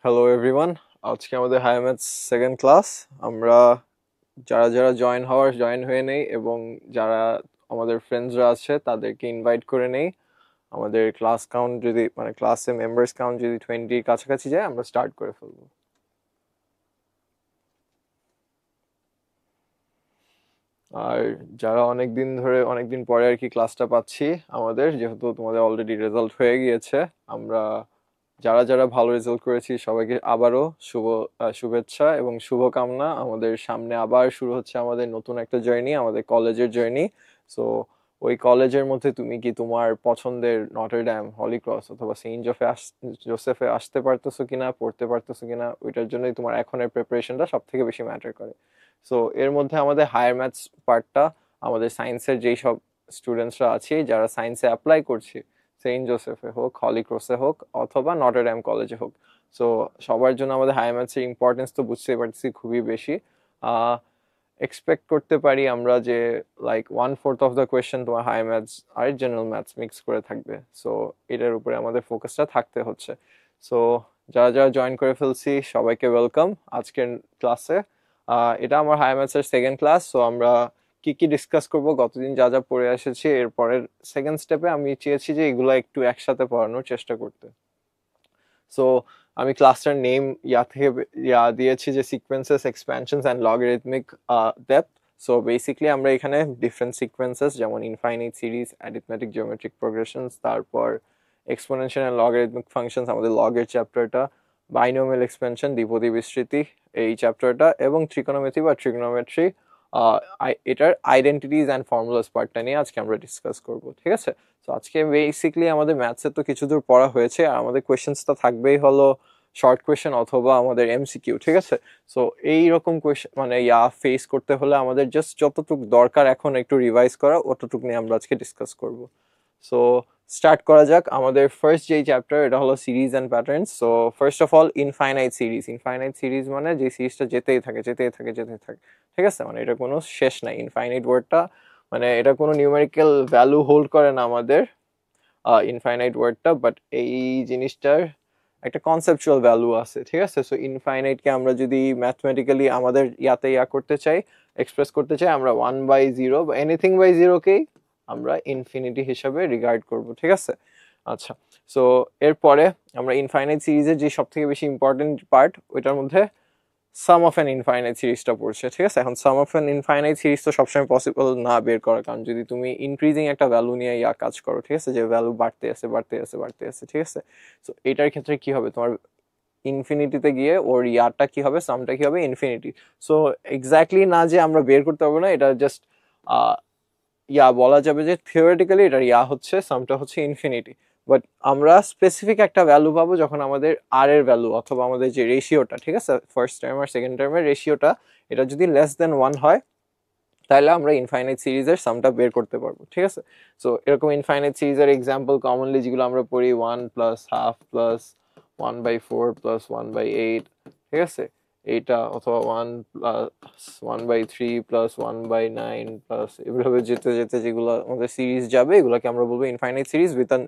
Hello everyone, আজকে আমাদের higher maths second class. আমরা যারা যারা জয়েন হয়ে নেই এবং যারা আমাদের ফ্রেন্ডসরা আছে তাদেরকে ইনভাইট করে নেই। আমাদের ক্লাস কাউন্ট যদি ক্লাসে মেম্বার্স কাউন্ট যদি 20 কাছাকাছি যায় আমরা স্টার্ট করে ফেলবো। আর যারা অনেকদিন পরে আর কি ক্লাসটা পাচ্ছি, আমাদের যেহেতু তোমাদের অলরেডি রেজাল্ট হয়ে গিয়েছে, আমরা যারা যারা ভালো রেজাল্ট করেছি সবাইকে আবারও শুভেচ্ছা এবং শুভকামনা। আমাদের সামনে আবার শুরু হচ্ছে আমাদের নতুন একটা জার্নি, আমাদের কলেজের জার্নি। সো ওই কলেজের মধ্যে তুমি কি তোমার পছন্দের নটরডেম, হলি ক্রস অথবা জোসেফে আসতে পারতেছো কিনা, পড়তে পারতেছো কিনা, ওইটার জন্যই তোমার এখনের প্রিপারেশনটা সব থেকে বেশি ম্যাটার করে। সো এর মধ্যে আমাদের হায়ার ম্যাথস পার্টটা, আমাদের সায়েন্সের যেই সব স্টুডেন্টসরা আছে যারা সায়েন্সে অ্যাপ্লাই করছে, সেন্ট জোসেফে হোক, হলি ক্রসে হোক অথবা নটরডেম কলেজে হোক, সো সবার জন্য আমাদের হায়ার ম্যাথসের ইম্পর্টেন্স তো বুঝতেই পারছি খুবই বেশি। এক্সপেক্ট করতে পারি আমরা যে লাইক 1/4 অফ দ্য কোয়েশ্চেন তোমার হায়ার ম্যাথস আর জেনারেল ম্যাথস মিক্স করে থাকবে। সো এটার উপরে আমাদের ফোকাসটা থাকতে হচ্ছে। সো যারা যারা জয়েন করে ফেলছি সবাইকে ওয়েলকাম আজকের ক্লাসে। এটা আমার হায়ার ম্যাথসের সেকেন্ড ক্লাস। সো আমরা কি কি ডিসকাস করব, গতদিন যা যা পড়ে এসেছি, এরপরের সেকেন্ড স্টেপে আমি চেয়েছি যে এগুলো একটু একসাথে পড়ানোর চেষ্টা করতে। সো আমি ক্লাসটার নেম দিয়েছি যে sequences, expansions and logarithmic depth. So basically আমরা এখানে ডিফারেন্ট সিকোয়েন্সেস যেমন infinite series, arithmetic geometric progressions, তারপর এক্সপোনেনশিয়াল অ্যান্ড লগারিদমিক ফাংশনস আমাদের লগের চ্যাপ্টারটা, বাইনোমিয়াল এক্সপেনশন, দ্বিপদী বিস্তৃতি এই চ্যাপ্টারটা, এবং ত্রিকোণমিতি বা ট্রিগনোমেট্রি এটার আইডেন্টিটিস অ্যান্ড ফর্মুলাস পার্টটা নিয়ে আজকে আমরা ডিসকাস করব। ঠিক আছে? তো আজকে বেসিক্যালি আমাদের ম্যাথসের তো কিছু দূর পড়া হয়েছে, আর আমাদের কোয়েশ্চেন্সটা থাকবেই হলো শর্ট কোয়েশ্চেন অথবা আমাদের এমসিকিউ। ঠিক আছে? সো এইরকম কোয়েশ্চেন ফেস করতে হলে আমাদের জাস্ট যতটুকু দরকার এখন একটু রিভাইজ করা, অতটুকু নিয়ে আমরা আজকে ডিসকাস করব। সো স্টার্ট করা যাক। আমাদের ফার্স্ট যেই চ্যাপ্টার এটা হলো series and patterns. So first of all infinite series মানে যে সিরিজটা যেতেই থাকে। ঠিক আছে? এটা কোনো শেষ নাই। ইনফাইনাইট ওয়ার্ডটা এটা কোনো নিউমেরিক্যাল ভ্যালু হোল্ড করে না আমাদের ইনফাইনাইট ওয়ার্ডটা, বাট এই জিনিসটার একটা কনসেপচুয়াল ভ্যালু আছে। ঠিক আছে? সো ইনফাইনাইটকে আমরা যদি ম্যাথমেটিক্যালি আমাদের করতে চাই, এক্সপ্রেস করতে চাই, আমরা 1/0 বা এনিথিং বাই জিরোকেই আমরা ইনফিনিটি হিসাবে রিগার্ড করব। ঠিক আছে? আচ্ছা, সো এরপরে আমরা ইনফাইনাইট সিরিজের যে সব থেকে বেশি ইম্পর্টেন্ট পার্ট, ওইটার মধ্যে সাম অফ অ্যান ইনফাইনাইট সিরিজটা পড়ছে। ঠিক আছে? এখন সাম অফ অ্যান ইনফাইনাইট সিরিজ তো সবসময় পসিবল না বের করা, কারণ যদি তুমি ইনক্রিজিং একটা ভ্যালু নিয়ে কাজ করো, ঠিক আছে, যে ভ্যালু বাড়তে আছে। ঠিক আছে? সো এটার ক্ষেত্রে কি হবে, তোমার ইনফিনিটিতে গিয়ে ওর ইয়ারটা কি হবে, সামটা কি হবে, ইনফিনিটি। সো এক্স্যাক্টলি না যে আমরা বের করতে পারবো না, এটা জাস্ট বলা যাবে যে থিওরিটিক্যালি এটার হচ্ছে, সামটা হচ্ছে ইনফিনিটি। বাট আমরা স্পেসিফিক একটা ভ্যালু পাবো যখন আমাদের আর এর ভ্যালু অথবা আমাদের যে রেশিওটা, ঠিক আছে, ফার্স্ট টার্ম আর সেকেন্ড টার্মের রেশিওটা, এটা যদি লেস দেন 1 হয়, তাহলে আমরা ইনফাইনাইট সিরিজের সামটা বের করতে পারবো। ঠিক আছে? সো এরকম ইনফাইনাইট সিরিজের এক্সাম্পল কমনলি যেগুলো আমরা পড়ি, 1 প্লাস হাফ প্লাস 1/4 প্লাস 1/8, ঠিক আছে, এইটা, অথবা 1 প্লাস 1/3 প্লাস 1/9 প্লাস, এভাবে যেতে যেতে যেগুলো আমাদের সিরিজ যাবে, এগুলোকে আমরা বলবো infinite series with an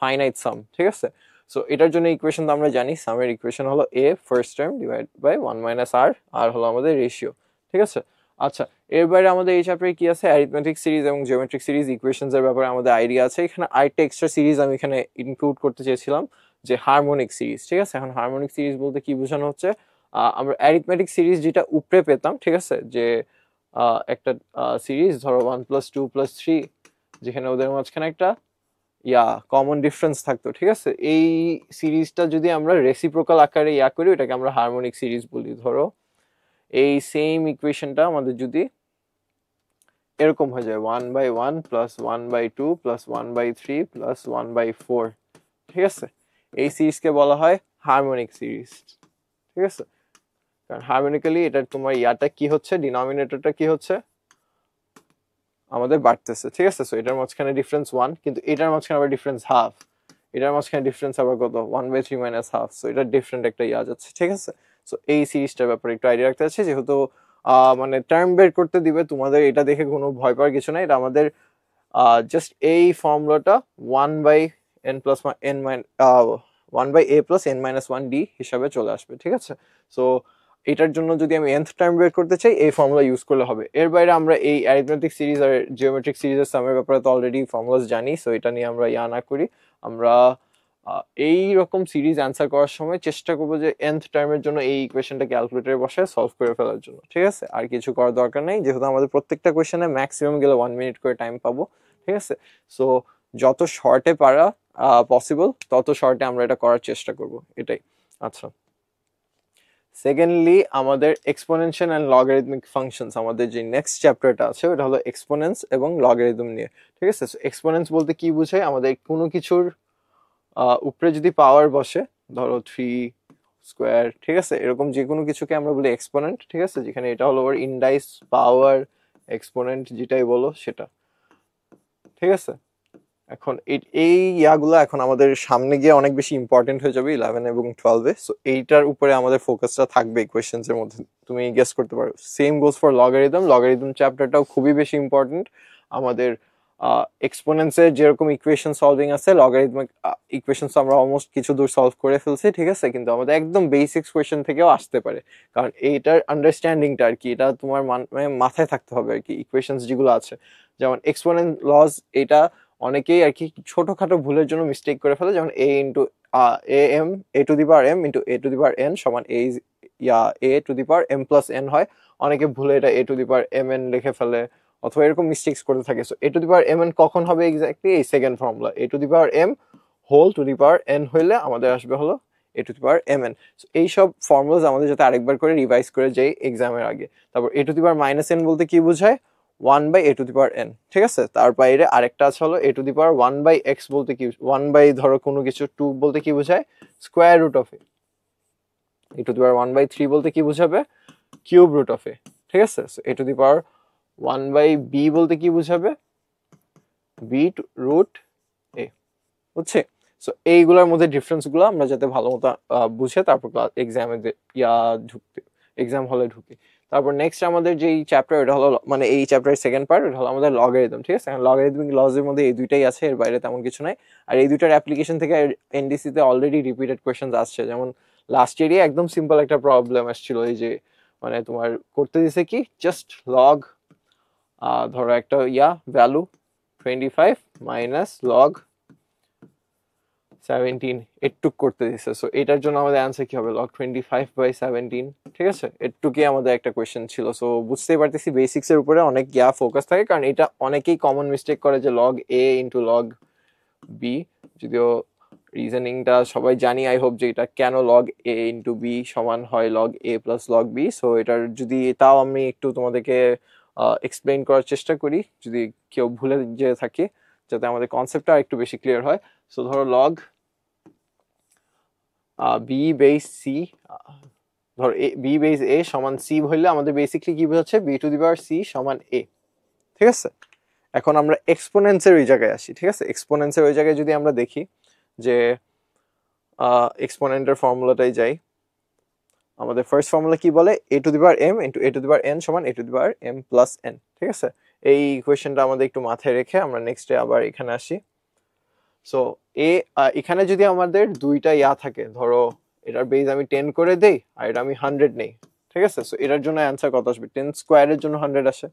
finite sum. ঠিক আছে? সো এটার জন্য ইকুয়েশন তো আমরা জানি, সামের ইকুয়েশন হলো a first term divide by 1 minus r হলো আমাদের রেশিও। ঠিক আছে? আচ্ছা, এর বাইরে আমাদের এই চ্যাপ্টারে কি আছে, অ্যারিথমেটিক সিরিজ এবং জিওমেট্রিক সিরিজ ইকুয়েশনস এর ব্যাপারে আমাদের আইডিয়া আছে। এখানে আরেকটা এক্সট্রা সিরিজ আমি এখানে ইনক্লুড করতে চেয়েছিলাম, যে হারমোনিক সিরিজ। ঠিক আছে? এখন হারমোনিক সিরিজ বলতে কি বোঝানো হচ্ছে, আমরা অ্যারিথমেটিক সিরিজ যেটা উপরে পেতাম, ঠিক আছে, যে একটা সিরিজ ধরো 1+2+3, যেখানে ওদের মাঝখানে একটা কমন ডিফারেন্স থাকতো। ঠিক আছে? এই সিরিজটা যদি আমরা রেসিপ্রোকাল আকারে করি, ওটাকে আমরা হারমোনিক সিরিজ বলি। ধরো এই সেম ইকুয়েশনটা আমাদের যদি এরকম হয়ে যায় 1/1 প্লাস 1/2 প্লাস 1/3 প্লাস 1/4, ঠিক আছে, এই সিরিজকে বলা হয় হারমোনিক সিরিজ। ঠিক আছে? কারণ হারমোনিক্যালি এটা তোমার কি হচ্ছে, ডিনোমিনেটরটা কি হচ্ছে, আমাদের বাড়তেছে। ঠিক আছে? সো এটার মাঝখানে ডিফারেন্স 1, কিন্তু এটার মাঝখানে আবার ডিফারেন্স হাফ, এটার মাঝখানে ডিফারেন্স আবার কত, 1/3 মাইনাস হাফ। সো এটা ডিফারেন্ট একটা যাচ্ছে। ঠিক আছে? সো এই সিরিজটার ব্যাপারে একটু আইডিয়া রাখতে আছে, যেহেতু টার্ম বের করতে দিবে, তোমাদের এটা দেখে কোনো ভয় পাওয়ার কিছু নাই। এটা আমাদের জাস্ট এই ফর্মুলাটা 1/n plus n 1/a plus n minus 1 d হিসাবে চলে আসবে, ঠিক আছে? সো এটার জন্য যদি আমি nth টার্ম বের করতে চাই এই ফর্মুলা ইউজ করলে হবে। এর বাইরে আমরা এই অ্যারিথমেটিক সিরিজ আর জিওমেট্রিক সিরিজের সামের ব্যাপারে তো অলরেডি ফর্মুলাস জানি, সো এটা নিয়ে আমরা না করি। আমরা এই রকম সিরিজ অ্যান্সার করার সময় চেষ্টা করবো যে nth টার্মের জন্য এই ইকুয়েশনটা ক্যালকুলেটরে বসে সলভ করে ফেলার জন্য, ঠিক আছে? আর কিছু করার দরকার নেই, যেহেতু আমাদের প্রত্যেকটা কোয়েশনে ম্যাক্সিমাম গেলে 1 মিনিট করে টাইম পাবো, ঠিক আছে? সো যত শর্টে পারা পসিবল তত শর্টে আমরা এটা করার চেষ্টা করব, এটাই। আচ্ছা, সেকেন্ডলি আমাদের এক্সপোনেনশিয়াল অ্যান্ড লগারিদমিক ফাংশনস, আমাদের যে নেক্সট চ্যাপ্টারটা আছে ওটা হলো এক্সপোনেন্স এবং লগারিদম নিয়ে, ঠিক আছে? এক্সপোনেন্স বলতে কি বোঝায়? আমাদের কোনো কিছুর উপরে যদি পাওয়ার বসে, ধরো 3 স্কোয়ার, ঠিক আছে, এরকম যে কোনো কিছুকে আমরা বলি এক্সপোনেন্ট, ঠিক আছে? যেখানে এটা হলো ওর ইনডাইস পাওয়ার এক্সপোনেন্ট, যেটাই বলো সেটা, ঠিক আছে? এখন এই ইয়াগুলো এখন আমাদের সামনে গিয়ে অনেক বেশি ইম্পর্টেন্ট হয়ে যাবে 11 এবং 12-এ। সো এইটার উপরে আমাদের ফোকাসটা থাকবে ইকুয়েশনস এর মধ্যে, তুমি গেস করতে পারো। সেম গোজ ফর লগারিদম চ্যাপ্টারটাও খুবই বেশি ইম্পর্টেন্ট আমাদের। এক্সপোনেন্সের যেরকম ইকুয়েশন সলভিং আছে, লগারিদমিক ইকুয়েশনস আমরা অলমোস্ট কিছু দূর সলভ করে ফেলছি, ঠিক আছে? কিন্তু আমাদের একদম বেসিক্স কোয়েশন থেকেও আসতে পারে, কারণ এইটার আন্ডারস্ট্যান্ডিংটা আর কি, এটা তোমার মাথায় থাকতে হবে আর কি। ইকুয়েশনস যেগুলো আছে যেমন এক্সপোনেন্ট লজ, এটা অনেকেই আর কি ছোটখাটো ভুলের জন্য মিস্টেক করে ফেলে, যেমন a into a to the power m into a to the power n সমান a to the power m plus n হয়। অনেকে ভুলে এটা a to the power mn লিখে ফেলে, অথবা এরকম মিস্টেক্স করতে থাকে। So a to the power mn কখন হবে এক্স্যাক্টলি? এই second formula a to the power m whole to the power n হইলে আমাদের আসবে হলো a to the power mn। So এইসব ফর্মুলাস আমাদের যাতে আরেকবার করে রিভাইজ করে যাই এক্সামের আগে। তারপর a to the power minus n বলতে কি বোঝায়? 1/a two the power n, ঠিক আছে? তার বাইরে আরেকটা আছে হলো a to the power 1/x বলতে কি, 1 ধরো কোনো কিছু 2 বলতে কি বোঝায়? Square root of a to the power 1/3 বলতে কি বোঝাবে? কিউব রুট অফ a, ঠিক আছে? a to the power 1/b বলতে কি বোঝাবে? b রুট a, বুঝছে? সো এইগুলোর মধ্যে ডিফারেন্স গুলো আমরা যাতে ভালো মতো বুঝে তারপর এক্সামে ঢুকতে, এক্সাম হলে ঢুকি। তারপর নেক্সট আমাদের যেই চ্যাপ্টার, এটা হলো মানে এই চ্যাপ্টারের সেকেন্ড পার্ট, এটা হলো আমাদের লগারিদম, ঠিক আছে? লগারিদমিক লজের মধ্যে এই দুইটাই আছে, এর বাইরে তেমন কিছু নাই। আর এই দুইটার অ্যাপ্লিকেশন থেকে এনডিসি তে অলরেডি রিপিটেড কোয়েশ্চেন আসছে, যেমন লাস্ট ইয়ারই একদম সিম্পল একটা প্রবলেম আসছিল, এই যে মানে তোমার করতে দিছে কি, জাস্ট লগ ধরো একটা ভ্যালু 25 মাইনাস লগ 17 এটুক করতে দিচ্ছে। সো এটার জন্য আমাদের অ্যান্সার কি হবে? log 25/17, ঠিক আছে? এটুকুই আমাদের একটা কোয়েশ্চেন ছিল। সো বুঝতেই পারতেছি বেসিক্স এর উপরে অনেক ফোকাস থাকে, কারণ এটা অনেকেই কমন মিস্টেক করে যে log a into log b, যদিও রিজনিংটা সবাই জানি আই হোপ, যে এটা কেন log a ইন্টু b সমান হয় log a plus log b। So এটার যদি তাও আমি একটু তোমাদেরকে এক্সপ্লেইন করার চেষ্টা করি, যদি কেউ ভুলে যে থাকি, যাতে আমাদের কনসেপ্টটা একটু বেশি ক্লিয়ার হয়। সো ধরো log b বেস c, ধর b বেস a সমান c হইলে আমাদের বেসিকলি কি বোঝাচ্ছে? b two the power c সমান a, ঠিক আছে? এখন আমরা এক্সপোনেন্সের ওই জায়গায় আসি, ঠিক আছে? এক্সপোনেন্সের ওই জায়গায় যদি আমরা দেখি যে এক্সপোনেন্টের ফর্মুলাটাই যাই, আমাদের ফার্স্ট ফর্মুলা কি বলে? a to the power m into a to the power n সমান a to the power m plus n, ঠিক আছে? এই ইকুয়েশনটা আমাদের একটু মাথায় রেখে আমরা নেক্সটে আবার এখানে আসি। সো এখানে যদি আমাদের দুইটা থাকে, ধরো এটার বেস আমি 10 করে দেই আর এটা আমি 100 নেই, ঠিক আছে? সো এটার জন্য অ্যান্সার কত আসবে? 10 স্কোয়ারের জন্য 100 আসে,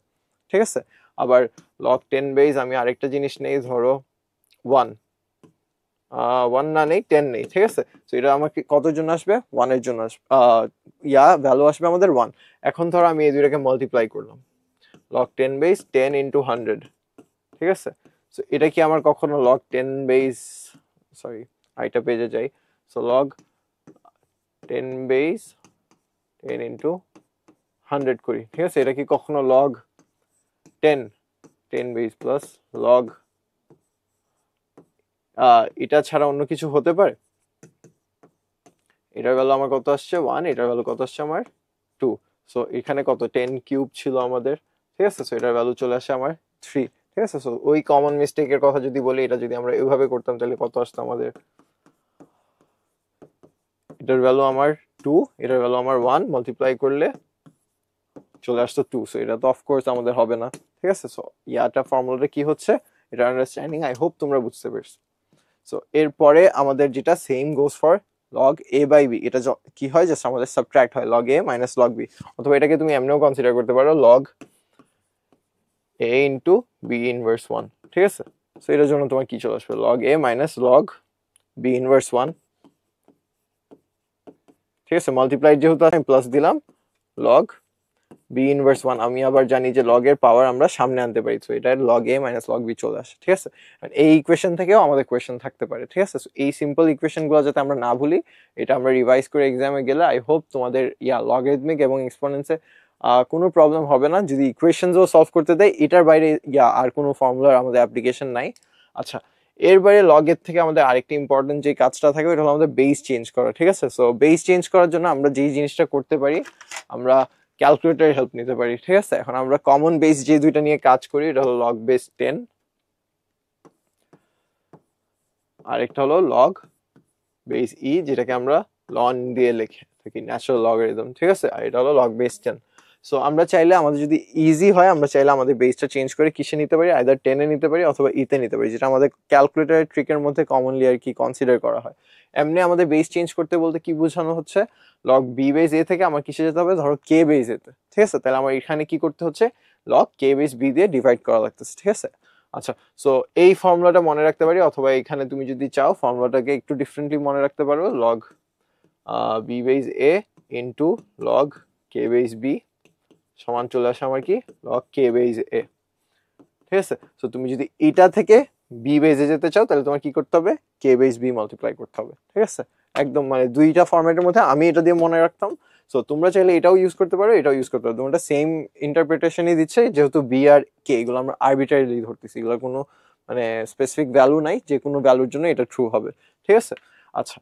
ঠিক আছে? আবার log 10 বেস আমি আরেকটা জিনিস নেই, ধরো 1 না নেই 10 নেই, ঠিক আছে? সো এটা আমাকে কতর জন্য আসবে? 1 এর জন্য আসবে, ভ্যালু আসবে আমাদের 1। এখন ধরো আমি এই দুইটাকে মাল্টিপ্লাই করলাম, log 10 বেস 10 ইন্টু 100, ঠিক আছে? সো এটা কি আমার কখনো log 10 বেস, সরি আইটা পেজে যাই, সো log 10 বেস 10 ইন্টু 100 করি, ঠিক আছে? এটা কি কখনো log 10 বেস প্লাস log এটা ছাড়া অন্য কিছু হতে পারে? এটার ভ্যালু আমার কত আসছে? 1, এটার ভ্যালু কত আসছে আমার? 2। সো এখানে কত 10 কিউব ছিল আমাদের, ঠিক আছে? সো এটার ভ্যালু চলে আসে আমার 3, ঠিক আছে? সো ওই কমন মিস্টেকের কথা যদি বলি, এটা যদি আমরা এইভাবে করতাম তাহলে কত আসতো আমাদের? এটার ভ্যালু আমার 2, এটার ভ্যালু আমার 1, মাল্টিপ্লাই করলে চলে আসতো 2। সো এটা তো অফকোর্স আমাদের হবে না, ঠিক আছে? সো ফর্মুলাটা কি হচ্ছে, এটা আন্ডারস্ট্যান্ডিং আই হোপ তোমরা বুঝতে পারছো। সো এরপরে আমাদের যেটা same goes for log a by b, এটা কি হয়, জাস্ট আমাদের সাবট্রাক্ট হয় log a minus log b, অথবা এটাকে তুমি এমনিও কনসিডার করতে পারো log a into b inverse one. ঠিক আছে, সো এটার জন্য তোমার কি চলে আসবে, log a minus log b inverse one. ঠিক আছে, মাল্টিপ্লাই যেহেতু আমি প্লাস দিলাম লগ বি ইনভার্স ওয়ান, আমি আবার জানি যে লগ এর পাওয়ার আমরা সামনে আনতে পারি, তো এটা log a minus log B চলে আসে। ঠিক আছে, এই ইকুয়েশন থেকেও আমাদের কোয়েশ্চেন থাকতে পারে। ঠিক আছে, এই সিম্পল ইকুয়েশন গুলো যাতে আমরা না ভুলি, এটা আমরা রিভাইজ করে এক্সামে গেলে আই হোপ তোমাদের লগারিদমিক এবং এক্সপোনেন্সে কোনো প্রবলেম হবে না। যদি ইকুয়েশনসও সলভ করতে দেয়, এটার বাইরে আর কোনো ফর্মুলার আমাদের অ্যাপ্লিকেশন নাই। আচ্ছা, এর বাইরে লগের থেকে আমাদের আরেকটা ইম্পর্টেন্ট যে কাজটা থাকে ওটা হলো আমাদের বেস চেঞ্জ করা। ঠিক আছে, সো বেস চেঞ্জ করার জন্য আমরা যেই জিনিসটা করতে পারি, আমরা ক্যালকুলেটরের হেল্প নিতে পারি। ঠিক আছে, এখন আমরা কমন বেস যে দুইটা নিয়ে কাজ করি, এটা হলো লগ বেস 10, আরেকটা হলো লগ বেস ই, যেটাকে আমরা লন দিয়ে লিখে থাকি, ন্যাচারাল লগারিদম। ঠিক আছে, আর এটা হলো লগ বেস 10। সো আমরা চাইলে, আমাদের যদি ইজি হয়, আমরা চাইলে আমাদের বেসটা চেঞ্জ করে কিসে নিতে পারি, আইদার 10 এ নিতে পারি অথবা ইতে নিতে পারি, যেটা আমাদের ক্যালকুলেটরের ট্রিকের মধ্যে কমনলি আর কি কনসিডার করা হয়। এমনি আমাদের বেস চেঞ্জ করতে বলতে কি বোঝানো হচ্ছে, লগ বি বেস এ থেকে আমার কিসে যেতে হবে, ধরো কে বেস এতে। ঠিক আছে, তাহলে আমার এখানে কি করতে হচ্ছে, লগ কে বেস বি দিয়ে ডিভাইড করা লাগতেছে। ঠিক আছে, আচ্ছা, সো এই ফর্মুলাটা মনে রাখতে পারি, অথবা এখানে তুমি যদি চাও ফর্মুলাটাকে একটু ডিফারেন্টলি মনে রাখতে পারো, লগ বি বেস এ ইন্টু লগ কে বেস বি সমান চলে আসে আমার কি, লগ কে বেস এ। ঠিক আছে, সো তুমি যদি এটা থেকে বি বেসে যেতে চাও, তাহলে তোমার কি করতে হবে, কে বেস বি মাল্টিপ্লাই করতে হবে। ঠিক আছে, একদম মানে দুইটা ফরম্যাটের মধ্যে আমি এটা দিয়ে মনে রাখতাম। সো তোমরা চাইলে এটাও ইউজ করতে পারো, এটাও ইউজ করতে পারো, তোমরা সেম ইন্টারপ্রিটেশনই দিচ্ছে, যেহেতু বি আর কে এগুলো আমরা আরবিট্রারিলি ধরতেছি, এগুলোর কোনো মানে স্পেসিফিক ভ্যালু নাই, যে কোনো ভ্যালুর জন্য এটা ট্রু হবে। ঠিক আছে, আচ্ছা,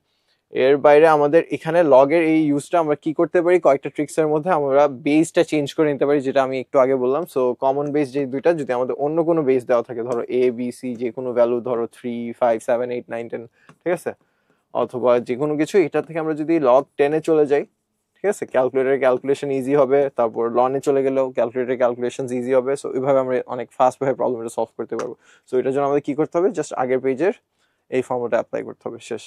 এর বাইরে আমাদের এখানে লগের এই ইউজটা আমরা কি করতে পারি, কয়েকটা ট্রিক্স এর মধ্যে আমরা বেসটা চেঞ্জ করে নিতে পারি, যেটা আমি একটু আগে বললাম। সো কমন বেস যে দুইটা, যদি আমাদের অন্য কোনো বেস দেওয়া থাকে, ধরো এ বি সি, যে কোনো ভ্যালু, ধরো 3 5 7 8 9 10, ঠিক আছে, অথবা যে কোনো কিছু, এটা থেকে আমরা যদি লগ 10 এ চলে যাই, ঠিক আছে, ক্যালকুলেটরের ক্যালকুলেশন ইজি হবে, তারপর লনে চলে গেলেও ক্যালকুলেটরের ক্যালকুলেশন ইজি হবে। সো এইভাবে আমরা অনেক ফাস্ট ভাবে প্রবলেমটা সলভ করতে পারবো। সো এটার জন্য আমাদের কি করতে হবে, জাস্ট আগের পেজের এই ফর্মুলাটা অ্যাপ্লাই করতে হবে, শেষ।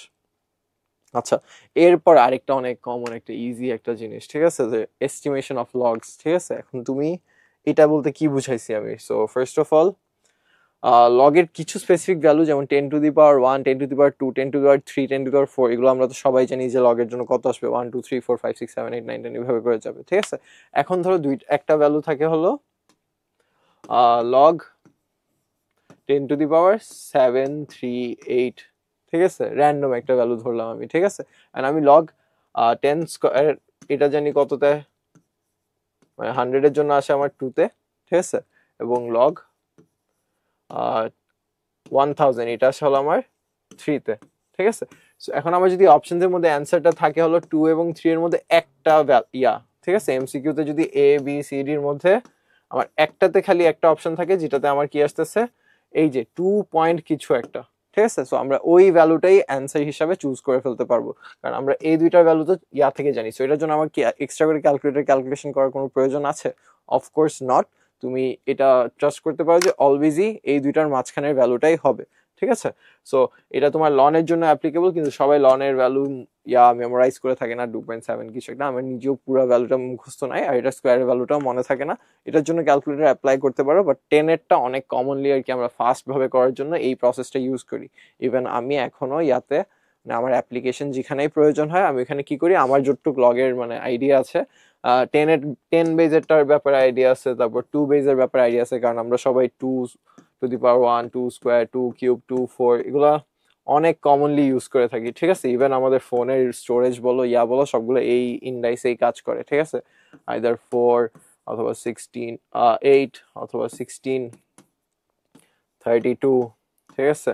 আচ্ছা, এরপর আরেকটা অনেক কমন একটা ইজি একটা জিনিস, ঠিক আছে, যে এস্টিমেশন অফ লগস। ঠিক আছে, এখন তুমি এটা বলতে কি বুঝাইছি আমি, সো ফার্স্ট অফ অল লগের কিছু স্পেসিফিক ভ্যালু, যেমন 10 to the power 1, 10 to the power 2, 10 to the power 3, 10 to the power 4, এগুলো আমরা তো সবাই জানি যে লগের জন্য কত আসবে, 1 2 3 4 5 6 7 8 9 10 এভাবে করে যাবে। ঠিক আছে, এখন ধরো একটা ভ্যালু থাকে হলো লগ 10 টু দি পাওয়ার 7 3 8, ঠিক আছে, র্যান্ডম একটা ভ্যালু ধরলাম আমি। ঠিক আছে, এন্ড আমি লগ 10 স্কয়ার এটা জানি কততে, মানে 100 এর জন্য আসে আমার 2 তে। ঠিক আছে, এবং লগ 1000 এটা আসে হলো আমার 3 তে। ঠিক আছে, সো এখন আমার যদি অপশনসের মধ্যে অ্যান্সারটা থাকে হলো 2 এবং 3 এর মধ্যে একটা ঠিক আছে, এমসিকিউ তে যদি এ বি সি ডি এর মধ্যে আমার একটাতে খালি একটা অপশন থাকে, যেটাতে আমার কি আসতেছে, এই যে 2 পয়েন্ট কিছু একটা। ঠিক আছে, সো আমরা ওই ভ্যালুটাই অ্যান্সার হিসাবে চুজ করে ফেলতে পারবো, কারণ আমরা এই দুইটার ভ্যালু তো থেকে জানি। সো এটার জন্য আমার কি এক্সট্রা করে ক্যালকুলেশন করার কোনো প্রয়োজন আছে? Of course not. তুমি এটা ট্রাস্ট করতে পারো যে অলওয়েজই এই দুইটার মাঝখানের ভ্যালুটাই হবে। ঠিক আছে, সো এটা তোমার লনের জন্য অ্যাপ্লিকেবল, কিন্তু সবাই লনের ভ্যালু মেমোরাইজ করে থাকে না, 2.7 কিছু একটা, আমার নিজেও পুরো ভ্যালুটা মুখস্থ নাই, আর এটা স্কোয়ারের ভ্যালুটাও মনে থাকে না। এটার জন্য ক্যালকুলেটর অ্যাপ্লাই করতে পারো, বাট 10 এরটা অনেক কমনলি আর কি আমরা ফাস্ট ভাবে করার জন্য এই প্রসেসটা ইউজ করি। ইভেন আমি এখনো মানে আমার অ্যাপ্লিকেশন যেখানেই প্রয়োজন হয়, আমি এখানে কি করি, আমার যতটুকু লগের মানে আইডিয়া আছে, 10 বেজেরটার ব্যাপারে আইডিয়া আছে, তারপর 2 বেজের ব্যাপারে আইডিয়া আছে, কারণ আমরা সবাই 2 two the power 1, 2 square, 2 cube, 2 4 এগুলা অনেক কমনলি ইউজ করে থাকি। ঠিক আছে, ইভেন আমাদের ফোনের স্টোরেজ বলো বলো, সবগুলো এই ইন্ডাইসেই কাজ করে। ঠিক আছে, আইদার 4 অথবা 16 8 অথবা 16 32, ঠিক আছে,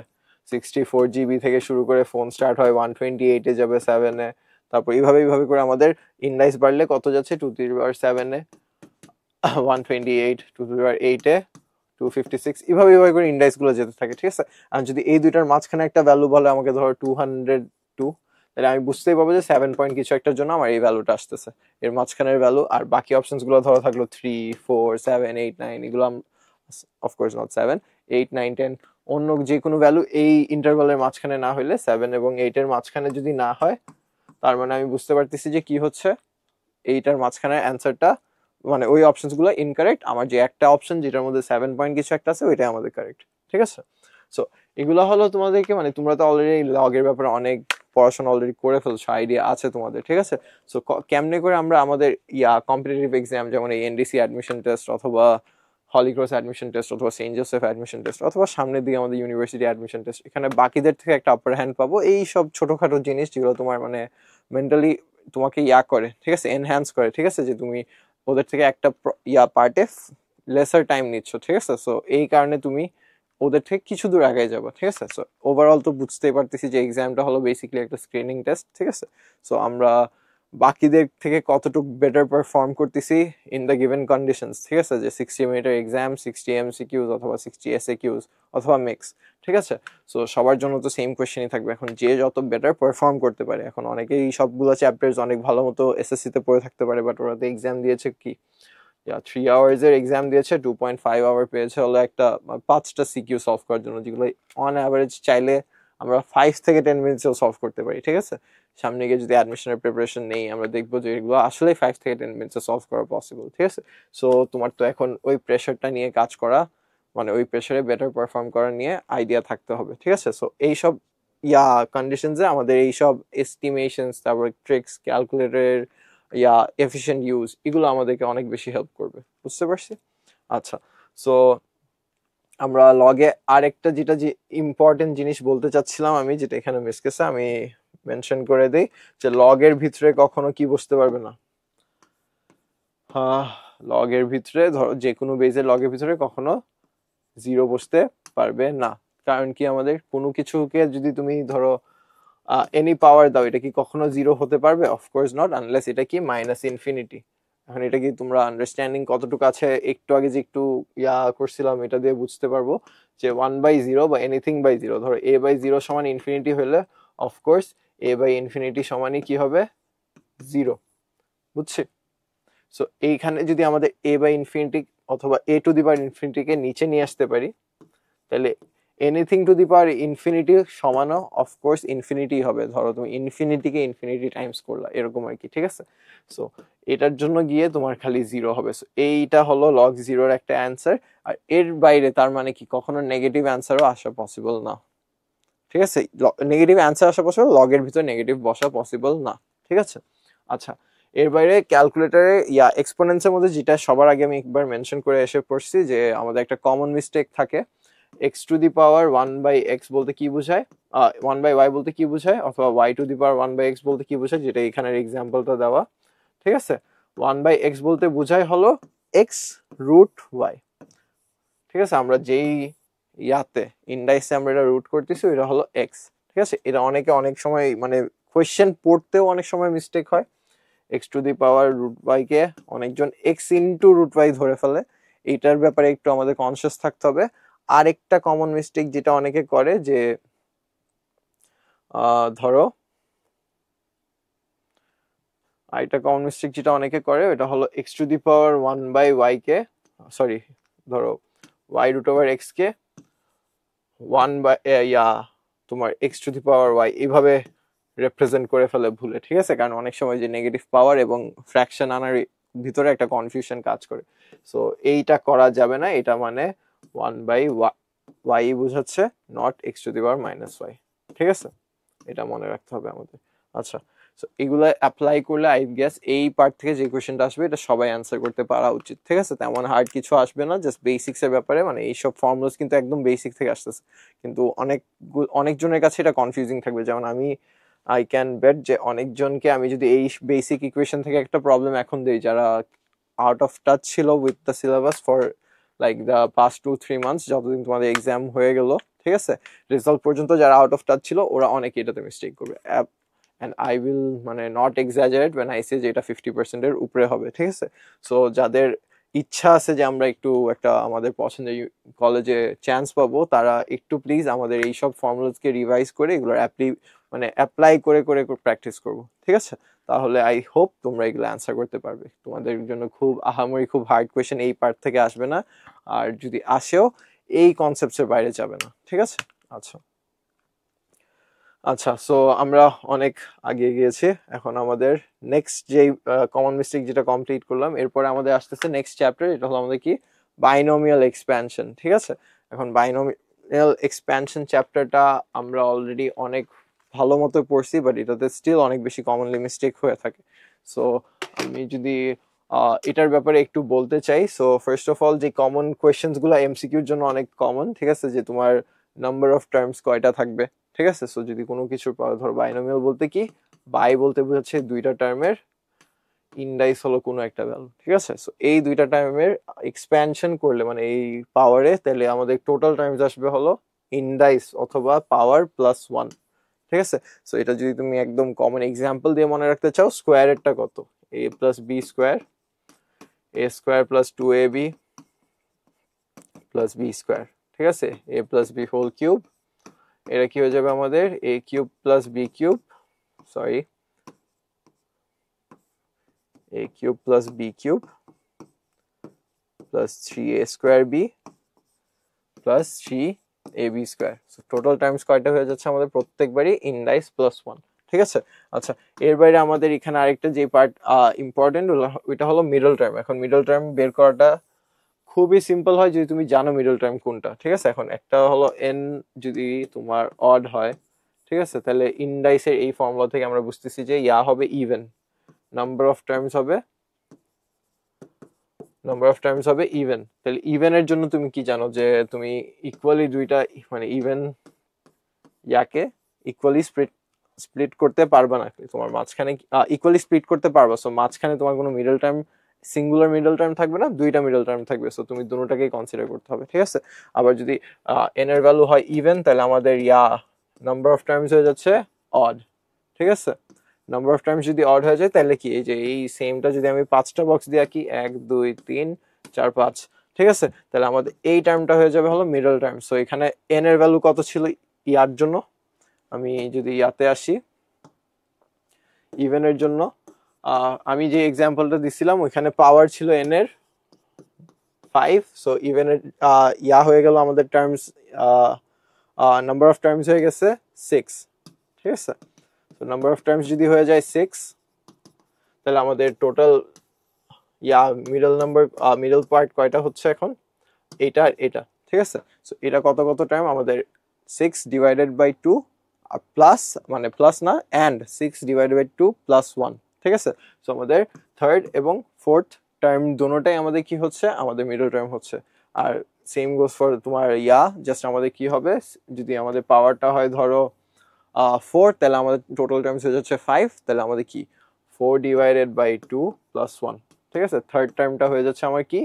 64 জিবি থেকে শুরু করে ফোন স্টার্ট হয় 128 এ যাবে 7 এ, তারপর এইভাবে করে আমাদের ইন্ডাইস বাড়লে কত যাচ্ছে, 2 two the power 7 A 128, 2 two the পাওয়ার 8 এ 256, এইভাবে করে ইন্ডাইস গুলো যেতে থাকে। ঠিক আছে, আর যদি এই দুইটার মাঝখানে একটা ভ্যালু বলে আমাকে, ধরো 202, তাহলে আমি বুঝতেই পারবো যে 7 পয়েন্ট কিছু একটার জন্য আমার এই ভ্যালুটা আসতেছে, এর মাঝখানের ভ্যালু। আর বাকি অপশনস গুলো ধরো থাকলো 3 4 7 8 9, এগুলো অফকোর্স নট 7 8 9 10 অন্য যে কোনো ভ্যালু এই ইন্টারভালের মাঝখানে না হইলে 7 এবং 8 এর মাঝখানে যদি না হয়, তার মানে আমি বুঝতে পারতেছি যে কি হচ্ছে, এইটার মাঝখানে অ্যান্সারটা মানে ওই অপশনস গুলো ইনকারেক্ট, আমার যে একটা অপশন যেটার মধ্যে 7 পয়েন্ট কিছু একটা আছে ওইটাই আমাদের কারেক্ট। ঠিক আছে, সো এগুলো হলো তোমাদেরকে, মানে তোমরা তো অলরেডি লগের ব্যাপারে অনেক পড়াশোনা অলরেডি করে ফেলছো, আইডিয়া আছে তোমাদের। ঠিক আছে, সো কেমনে করে আমরা আমাদের কম্পিটিটিভ এক্সাম যেমন এই এনডিসি অ্যাডমিশন টেস্ট অথবা হলিক্রস অ্যাডমিশন টেস্ট অথবা সেন্ট জোসেফ অ্যাডমিশন টেস্ট অথবা সামনের দিকে আমাদের ইউনিভার্সিটি অ্যাডমিশন টেস্ট, এখানে বাকিদের থেকে একটা আপার হ্যান্ড পাবো, এই সব ছোটখাটো জিনিস যেগুলো তোমার মানে মেন্টালি তোমাকে করে, ঠিক আছে, এনহ্যান্স করে। ঠিক আছে, যে তুমি ওদের থেকে একটা পার্টে লেসার টাইম নিচ্ছ। ঠিক আছে, সো এই কারণে তুমি ওদের থেকে কিছু দূর আগে যাবো। ঠিক আছে, সো ওভারঅল তো বুঝতেই পারতেছি যে এক্সামটা হলো বেসিক্যালি একটা স্ক্রিনিং টেস্ট। ঠিক আছে, সো আমরা বাকিদের থেকে কতটুকু বেটার পারফর্ম করতেছি ইন দ্য গিভেন কন্ডিশনস। ঠিক আছে, যে 60 মিনিটের এক্সাম, 60 এমসিকিউজ অথবা 60 এসএকিউজ অথবা মিক্স। ঠিক আছে, সো সবার জন্য তো সেম কোয়েশ্চেনই থাকবে, এখন যে যত বেটার পারফর্ম করতে পারে। এখন অনেকেই সবগুলো চ্যাপ্টার্স অনেক ভালো মতো এসএসসি তে পড়ে থাকতে পারে, বাট ওরা তো এক্সাম দিয়েছে কি 3 আওয়ার্স এর এক্সাম দিয়েছে, 2.5 আওয়ার পেয়েছে হলো একটা 5টা সিকিউ সলভ করার জন্য, যেগুলো অন অ্যাভারেজ চাইলে আমরা 5 থেকে 10 মিনিটসেও সলভ করতে পারি। ঠিক আছে, সামনে গিয়ে যদি অ্যাডমিশনের প্রিপারেশন নেই, আমরা দেখবো যে এগুলো আসলে 5 থেকে 10 মিনিটসে সলভ করা পসিবল। ঠিক আছে, সো তোমার তো এখন ওই প্রেশারটা নিয়ে কাজ করা, মানে ওই প্রেশারে বেটার পারফর্ম করা নিয়ে আইডিয়া থাকতে হবে। ঠিক আছে, সো এইসব কন্ডিশনসে আমাদের এইসব এস্টিমেশনস, তারপর ট্রিক্স, ক্যালকুলেটরের এফিশিয়েন্ট ইউজ, এগুলো আমাদেরকে অনেক বেশি হেল্প করবে। বুঝতে পারছি? আচ্ছা, সো আমরা লগে আরেকটা যেটা যে ইম্পর্টেন্ট জিনিস বলতে চাচ্ছিলাম আমি, যেটা এখানে মিস গেছে, আমি মেনশন করে দিই যে লগের ভিতরে কখনো কি বসতে পারবে না। লগের ভিতরে ধরো যে কোনো বেজের লগের ভিতরে কখনো 0 বসতে পারবে না। কারণ কি, আমাদের কোনো কিছুকে যদি তুমি ধরো এনি পাওয়ার দাও, এটা কি কখনো 0 হতে পারবে? অফকোর্স নট, আনলেস এটা কি মাইনাস ইনফিনিটি। এখন এটা কি তোমরা আন্ডারস্ট্যান্ডিং কতটুকু আছে, একটু আগে যে একটু করছিলাম এটা দিয়ে বুঝতে পারবো যে 1/0 বা এনিথিং বাই 0, ধরো a/0 সমান ইনফিনিটি হলে অফকোর্স a/ইনফিনিটি সমানই কি হবে? 0। বুঝছি? সো এইখানে যদি আমাদের a/ইনফিনিটি অথবা a⁻∞কে নিচে নিয়ে আসতে পারি, তাহলে anything to the power infinity সমানও অফকোর্স ইনফিনিটি হবে। ধরো তুমি ইনফিনিটিকে ইনফিনিটি টাইমস করলা, এরকম আর কি। ঠিক আছে, সো এটার জন্য গিয়ে তোমার খালি 0 হবে। সো এইটা হলো লগ 0-র একটা অ্যান্সার। আর এর বাইরে তার মানে কি কখনো নেগেটিভ অ্যান্সারও আসা পসিবল না। ঠিক আছে, নেগেটিভ অ্যান্সার আসা পসিবল, লগের ভিতর নেগেটিভ বসা পসিবল না। ঠিক আছে, আচ্ছা, এর বাইরে ক্যালকুলেটরে এক্সপোনেন্টসের মধ্যে যেটা সবার আগে আমি একবার মেনশন করে এসে পড়ছি, যে আমাদের একটা কমন মিস্টেক থাকে, x⁻1 1/x বলতে কি বোঝায়, 1/y বলতে কি বোঝায়, অথবা y⁻1 1/x বলতে কি বোঝায়, যেটা এখানের এক্সাম্পলটা দেওয়া। ঠিক আছে, 1/x বলতে বোঝায় হলো x√y। ঠিক আছে, আমরা যেই ইন্ডাইসে আমরা এটা রুট করতেছি, এটা হলো x। ঠিক আছে, এটা অনেকে অনেক সময় মানে কোয়েশ্চেন পড়তেও অনেক সময় মিস্টেক হয়, x⁻√y কে অনেকজন x*√y ধরে ফেলে। এইটার ব্যাপারে একটু আমাদের কনসিয়াস থাকতে হবে। আরেকটা কমন মিস্টেক যেটা অনেকে করে, যে ধরো আরেকটা কমন মিস্টেক যেটা অনেকে করে, এটা হলো x⁻1/y কে, সরি, ধরো y√x কে 1 তোমার x⁻y এইভাবে রিপ্রেজেন্ট করে ফেলে ভুলে। ঠিক আছে, কারণ অনেক সময় যে নেগেটিভ পাওয়ার এবং ফ্র্যাকশন আনার ভিতরে একটা কনফিউশন কাজ করে। সো এইটা করা যাবে না, এটা মানে 1/y বোঝাচ্ছে, নট x⁻⁻y। ঠিক আছে, এটা মনে রাখতে হবে আমাদের। আচ্ছা, সো এগুলো অ্যাপ্লাই করলে আই গেস এই পার্ট থেকে যে কোয়েশ্চেনটা আসবে এটা সবাই অ্যান্সার করতে পারা উচিত। ঠিক আছে, তেমন হার্ড কিছু আসবে না, জাস্ট বেসিক্স এর ব্যাপারে, মানে এইসব ফর্মুলাস কিন্তু একদম বেসিক থেকে আসতেছে, কিন্তু অনেকজনের কাছে এটা কনফিউজিং থাকবে। যেমন আমি আই ক্যান বেট যে অনেকজনকে আমি যদি এই বেসিক ইকুয়েশন থেকে একটা প্রবলেম এখন দিই, যারা আউট অফ টাচ ছিল with the syllabus for like the past 2-3 months, যতদিন তোমাদের এক্সাম হয়ে গেল, ঠিক আছে, রেজাল্ট পর্যন্ত যারা আউট অফ টাচ ছিল, ওরা অনেকে এটাতে মিস্টেক করবে। and I will মানে not exaggerate when I say যে এটা 50% এর উপরে হবে। ঠিক আছে, সো যাদের ইচ্ছা আছে যে আমরা একটু একটা আমাদের পছন্দের কলেজে চান্স পাবো, তারা একটু প্লিজ আমাদের এইসব ফর্মুলাসকে রিভাইজ করে এগুলোর অ্যাপ্লাই করে করে প্র্যাকটিস করবো। ঠিক আছে, তাহলে আই হোপ তোমরা এগুলো অ্যান্সার করতে পারবে। তোমাদের জন্য খুব আহামরি খুব হার্ড কোয়েশ্চেন এই পার্ট থেকে আসবে না, আর যদি আসেও এই কনসেপ্টের বাইরে যাবে না, ঠিক আছে? আচ্ছা আচ্ছা, সো আমরা অনেক আগে গিয়েছি। এখন আমাদের নেক্সট যে কমন মিস্টেক যেটা কমপ্লিট করলাম, এরপরে আমাদের আসতেছে নেক্সট চ্যাপ্টার, এটা হলো আমাদের কি বাইনোমিয়াল এক্সপ্যানশন, ঠিক আছে? এখন বাইনোমিয়াল এক্সপ্যানশন চ্যাপ্টারটা আমরা অলরেডি অনেক ভালো মতো পড়ছি, বাট এটাতে স্টিল অনেক বেশি কমনলি মিস্টেক হয়ে থাকে। সো আমি যদি এটার ব্যাপারে একটু বলতে চাই, সো ফার্স্ট অফ অল যে কমন কোয়েশ্চেন্স গুলো এমসিকিউর জন্য অনেক কমন, ঠিক আছে, যে তোমার নাম্বার অফ টার্মস কয়টা থাকবে, ঠিক আছে? সো যদি কোনো কিছুর ধরো বাইনোমিয়াল বলতে কি, বাই বলতে বোঝাচ্ছে দুইটা টার্মের ইনডাইস হলো কোনো একটা ভ্যালু, ঠিক আছে? সো এই দুইটা টার্মের এক্সপ্যানশন করলে মানে এই পাওয়ারে, তাহলে আমাদের টোটাল টার্মস আসবে হলো ইনডাইস অথবা পাওয়ার প্লাস ওয়ান, ঠিক আছে? সো এটা যদি তুমি একদম কমন এক্সাম্পল দিয়ে মনে রাখতে চাও, স্কোয়ারেরটা কত, a plus b square, a square plus two a b plus b square, ঠিক আছে? A plus b whole cube, এটা কি হয়ে যাবে আমাদের a cube plus b cube, sorry, a cube plus b cube plus 3a square b plus 3ab square. So total times কয়টা হয়ে যাচ্ছে আমাদের প্রত্যেকবারই ইনডাইস প্লাস ওয়ান, ঠিক আছে? আচ্ছা, এর বাইরে আমাদের এখানে আরেকটা যে পার্ট ইম্পর্টেন্ট, ওইটা হলো মিডল টার্ম। এখন মিডল টার্ম বের করাটা খুবই সিম্পল হয় যদি তুমি জানো মিডল টার্ম কোনটা, ঠিক আছে? এখন একটা হলো এন যদি তোমার অড হয়, ঠিক আছে, তাহলে ইনডাইসের এই ফর্মুলা থেকে আমরা বুঝতেছি যে ইয়া হবে ইভেন, নাম্বার অফ টার্মস হবে ইভেন। তাহলে ইভেনের জন্য তুমি কি জানো যে তুমি ইকুয়ালি দুইটা মানে ইভেন ইয়াকে ইকুয়ালি স্প্লিট করতে পারবা না, তোমার মাঝখানে ইকুয়ালি স্প্লিট করতে পারবা, সো মাঝখানে তোমার কোনো middle term, singular middle term থাকবে না, দুইটা মিডল টার্ম থাকবে, সো তুমি দুটোটাকেই কনসিডার করতে হবে, ঠিক আছে? আবার যদি এন এর ভ্যালু হয় ইভেন, তাহলে আমাদের নাম্বার অফ টার্মস হয়ে যাচ্ছে অড, ঠিক আছে? নাম্বার অফ টার্মস যদি অড হয়ে যায় তাহলে কি, এই যে এই সেমটা যদি আমি পাঁচটা বক্স দিয়ে আঁকি, 1 2 3 4 5, ঠিক আছে, তাহলে আমাদের এই টার্মটা হয়ে যাবে হলো মিডল টার্ম। সো এখানে এন এর ভ্যালু কত ছিল ইয়ার জন্য, আমি যদি ইয়াতে আসি ইভেনের জন্য, আমি যে এক্সাম্পলটা দিছিলাম ওইখানে পাওয়ার ছিল এন এর 5, সো ইভেনের ইয়া হয়ে গেল আমাদের টার্মস, নাম্বার অফ টার্মস হয়ে গেছে 6, ঠিক আছে? তো নাম্বার অফ টার্মস যদি হয়ে যায় 6, তাহলে আমাদের টোটাল মিডল পার্ট কয়টা হচ্ছে এখন, এটা আর এটা, ঠিক আছে? সো এটা কত কত টার্ম আমাদের 6 ডিভাইডেড বাই 2 প্লাস, মানে প্লাস না অ্যান্ড 6 ডিভাইডেড বাই 2 প্লাস 1, ঠিক আছে? সো আমাদের থার্ড এবং ফোর্থ টার্ম দুটোটাই আমাদের কি হচ্ছে, আমাদের মিডল টার্ম হচ্ছে। আর সেম গোস ফর তোমার জাস্ট আমাদের কি হবে, যদি আমাদের পাওয়ারটা হয় ধরো 4, তাহলে আমাদের টোটাল টার্মস হয়ে যাচ্ছে 5, তাহলে আমাদের কি 4 ডিভাইডেড বাই 2 প্লাস 1, ঠিক আছে? থার্ড টার্মটা হয়ে যাচ্ছে আমার কি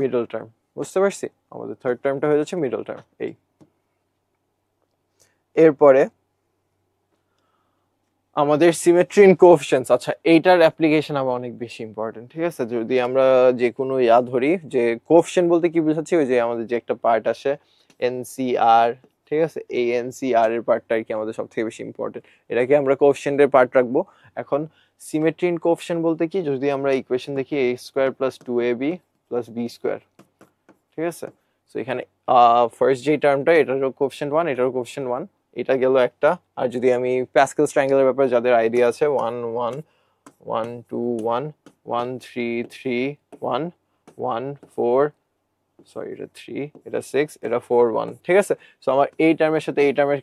মিডল টার্ম, বুঝতে পারছি? আমাদের থার্ড টার্মটা হয়ে যাচ্ছে মিডল টার্ম। এই এরপরে আমাদের সিমেট্রি ইন কোএফিসিয়েন্টস, আচ্ছা এইটার অ্যাপ্লিকেশন আবার অনেক বেশি ইম্পর্টেন্ট, ঠিক আছে? যদি আমরা যে কোনো ধরি, যে কোএফিসিয়েন্ট বলতে কি বোঝাচ্ছি, ওই যে আমাদের যে একটা পার্ট আসে এনসিআর, ঠিক আছে, এই এনসিআর এর পার্টটা আর কি আমাদের সব থেকে বেশি ইম্পর্টেন্ট, এটাকে আমরা কোএফিসিয়েন্টের পার্ট রাখবো। এখন সিমেট্রি ইন কোএফিসিয়েন্ট বলতে কি, যদি আমরা ইকুয়েশন দেখি a square plus 2ab plus b square, ঠিক আছে? সো এখানে ফার্স্ট যে টার্মটা, এটারও কোএফিসিয়েন্ট 1, এটারও কোএফিসিয়েন্ট 1, এটা গেল একটা। আর যদি আমি প্যাসকেলস ট্রায়াঙ্গেলের ব্যাপারে যাদের আইডিয়া আছে, 1 1 1 2 1 1 3 3 1 1 4, সরি এটা 3, এটা 6, এটা 4 1, ঠিক আছে? সো আমার এই টার্মের সাথে এই টার্মের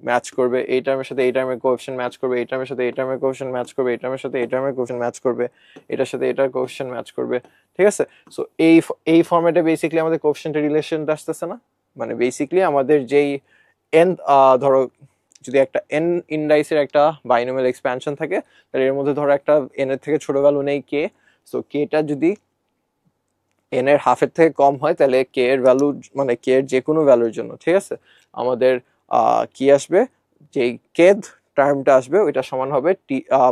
ম্যাচ করবে, এই টার্মের সাথে এই টার্মের কোএফিসিয়েন্ট ম্যাচ করবে, এই টার্মের সাথে এই টার্মের কোএফিসিয়েন্ট ম্যাচ করবে, এই টার্মের সাথে এই টার্মের কোএফিসিয়েন্ট ম্যাচ করবে, এটার সাথে এটার কোএফিসিয়েন্ট ম্যাচ করবে, ঠিক আছে? সো এই ফরম্যাটে বেসিক্যালি আমাদের কোএফিসিয়েন্টের রিলেশনটা আসতেছে না, মানে বেসিক্যালি আমাদের যেই এন, ধরো যদি একটা এন ইনডাইসের একটা বাইনোমিয়াল এক্সপ্যানশন থাকে, তাহলে এর মধ্যে ধরো একটা এন এর থেকে ছোট ভ্যালু নেই কে, সো কেটা যদি এন এর হাফের থেকে কম হয়, তাহলে কে এর ভ্যালু, মানে কে এর যে কোনো ভ্যালুর জন্য, ঠিক আছে, আমাদের কি আসবে, যে কেথ টার্মটা আসবে ওইটা সমান হবে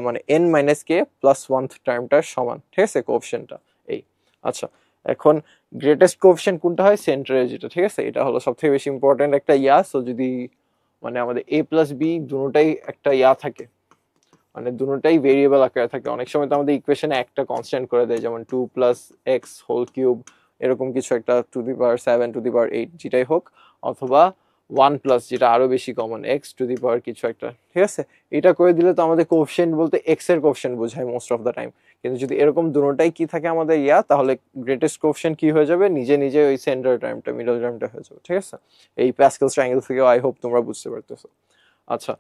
মানে N minus k plus one টার্মটার সমান, ঠিক আছে, কোএফিসিয়েন্টটা এই। আচ্ছা, এখন গ্রেটেস্ট কোএফিসিয়েন্ট কোনটা হয়, সেন্টারে যেটা, ঠিক আছে, এটা হলো সব থেকে বেশি ইম্পর্টেন্ট একটা সো যদি মানে আমাদের এ প্লাস বি দুটোটাই একটা থাকে, মানে দুটোটাই ভেরিয়েবল আকারে থাকে, অনেক সময় তো আমাদের ইকুয়েশনে একটা কনস্ট্যান্ট করে দেয়, যেমন 2 প্লাস এক্স হোল কিউব এরকম কিছু একটা 2 to the power 7 to the power 8 যেটাই হোক, অথবা 1 প্লাস যেটা আরো বেশি common x to the power কিছু একটা, ঠিক আছে। এটা করে দিলে তো আমাদের কোএফিসিয়েন্ট বলতে x এর কোএফিসিয়েন্ট বোঝায় মোস্ট অফ দ্য টাইম। কিন্তু যদি এরকম দুটোটাই কি থাকে আমাদের তাহলে গ্রেটেস্ট কোএফিসিয়েন্ট কি হয়ে যাবে, নিজে নিজে ওই সেন্টার টার্মটা মিডল টার্মটা হয়ে যাবে, ঠিক আছে। এই প্যাসকেলস ট্রায়াঙ্গেল থেকে আই হোপ তোমরা বুঝতে পারতেছো। আচ্ছা,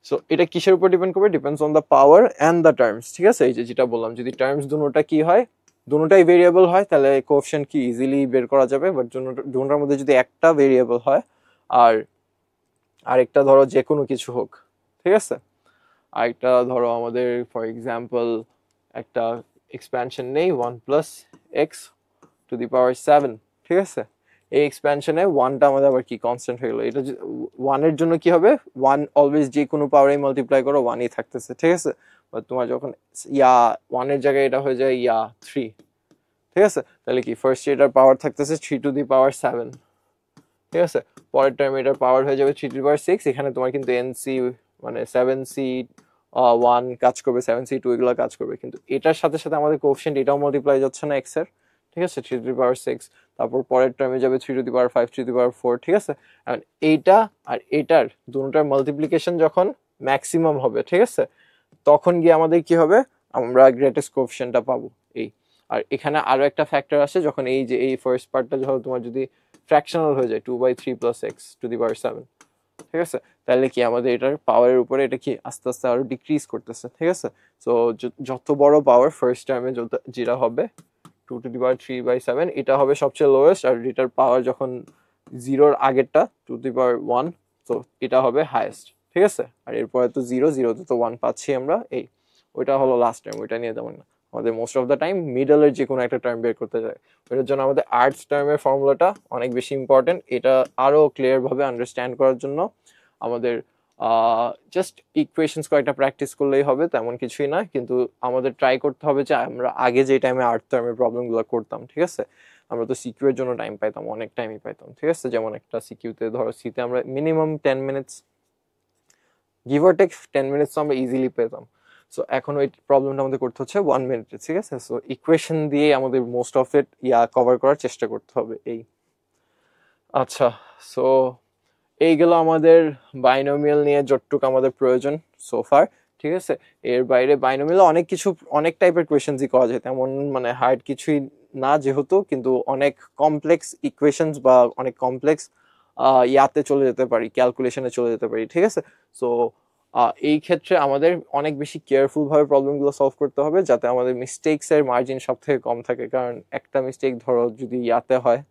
সো এটা কিসের উপর ডিপেন্ড করবে, depends on the power and the terms, ঠিক আছে। এই যে যেটা বললাম, যদি টার্মস দুটোটা কি হয়, দুটোটাই ভেরিয়েবল হয়, তাহলে কোএফিসিয়েন্ট কি ইজিলি বের করা যাবে। বাট দুটোটার মধ্যে যদি একটা ভেরিয়েবল হয় আর আরেকটা ধরো যে কোনো কিছু হোক, ঠিক আছে। আরেকটা ধরো আমাদের ফর এক্সাম্পল একটা এক্সপ্যানশন নেই 1 + x to the power 7, ঠিক আছে। এই এক্সপ্যানশনে ওয়ানটা আমাদের আবার কি কনস্ট্যান্ট হয়ে গেলো। এটা ওয়ানের জন্য কি হবে, ওয়ান অলওয়েজ যে কোনো পাওয়ারে মাল্টিপ্লাই করো ওয়ানই থাকতেছে, ঠিক আছে। বাট তোমার যখন ওয়ানের জায়গায় এটা হয়ে যায় 3, ঠিক আছে, তাহলে কি ফার্স্ট এটার পাওয়ার থাকতেছে 3 to the power 7, ঠিক আছে। পরের টাইম এটার পাওয়ার হয়ে যাবে 3 to the power 6। এখানে তোমার কিন্তু এনসি মানে 7c1 কাজ করবে, 7c2 এগুলো কাজ করবে, কিন্তু এটার সাথে সাথে আমাদের কোএফিসিয়েন্ট এটাও মাল্টিপ্লাই যাচ্ছে না এক্স এর, ঠিক আছে, 3 to the power 6। তারপর পরের টার্মে যাবে 3 to the power 5, 3 to the power 4, ঠিক আছে। এখন এইটা আর এটার দুটোটার মাল্টিপ্লিকেশন যখন ম্যাক্সিমাম হবে, ঠিক আছে, তখন গিয়ে আমাদের কি হবে, আমরা গ্রেটেস্ট কোএফিসিয়েন্টটা পাবো। এই আর এখানে আরো একটা ফ্যাক্টর আসে, যখন এই যে এই ফার্স্ট পার্টটা যখন তোমার যদি ফ্র্যাকশনাল হয়ে যায় 2/3 + x to the power 7, ঠিক আছে, তাহলে কি আমাদের এটার পাওয়ারের উপরে এটা কি আস্তে আস্তে আরো ডিক্রিজ করতেছে, ঠিক আছে। সো যত বড় পাওয়ার ফার্স্ট টার্মে যেটা হবে 2 to the power 3/7, এটা হবে সবচেয়ে লোয়েস্ট, আর এটার পাওয়ার যখন জিরোর আগেরটা 2 to the power 1, তো এটা হবে হাইয়েস্ট, ঠিক আছে। আর এরপরে তো জিরোতে তো 1 পাচ্ছি আমরা, ওইটা হলো লাস্ট টার্ম, ওইটা নিয়ে তেমন না। আমাদের মোস্ট অফ দ্য টাইম মিডলের যে কোনো একটা টার্ম বের করতে যায়, ওইটার জন্য আমাদের আর্টস টার্মের ফর্মুলাটা অনেক বেশি ইম্পর্টেন্ট। এটা আরো ক্লিয়ার ভাবে আন্ডারস্ট্যান্ড করার জন্য আমাদের জাস্ট ইকুয়েশনস কয়েকটা প্র্যাকটিস করলেই হবে, তেমন কিছুই না। কিন্তু আমাদের ট্রাই করতে হবে যে আমরা আগে যে টাইমে আর্ট টার্মের প্রবলেমগুলো করতাম, ঠিক আছে, আমরা তো সিকিউ এর জন্য টাইম পাইতাম, অনেক টাইমই পাইতাম, ঠিক আছে। যেমন একটা সিকিউতে ধরো সিতে আমরা minimum 10 minutes, give or take 10 minutes তো আমরা ইজিলি পেতাম। সো এখন ওই প্রবলেমটা আমাদের করতে হচ্ছে 1 মিনিটে, ঠিক আছে। সো ইকুয়েশন দিয়ে আমাদের মোস্ট অফ ইট কভার করার চেষ্টা করতে হবে। আচ্ছা, সো এইগুলো আমাদের বাইনোমিয়াল নিয়ে যতটুকু আমাদের প্রয়োজন সোফার, ঠিক আছে। এর বাইরে বাইনোমিয়াল অনেক কিছু, অনেক টাইপের কোয়েশনসই করা যায়, তেমন মানে হার্ড কিছুই না যেহেতু, কিন্তু অনেক কমপ্লেক্স ইকুয়েশনস বা অনেক কমপ্লেক্স চলে যেতে পারি, ক্যালকুলেশনে চলে যেতে পারি, ঠিক আছে। সো এই ক্ষেত্রে আমাদের অনেক বেশি কেয়ারফুল ভাবে প্রবলেমগুলো সলভ করতে হবে, যাতে আমাদের মিস্টেকস এর মার্জিন সব থেকে কম থাকে। কারণ একটা মিস্টেক ধরো যদি হয়,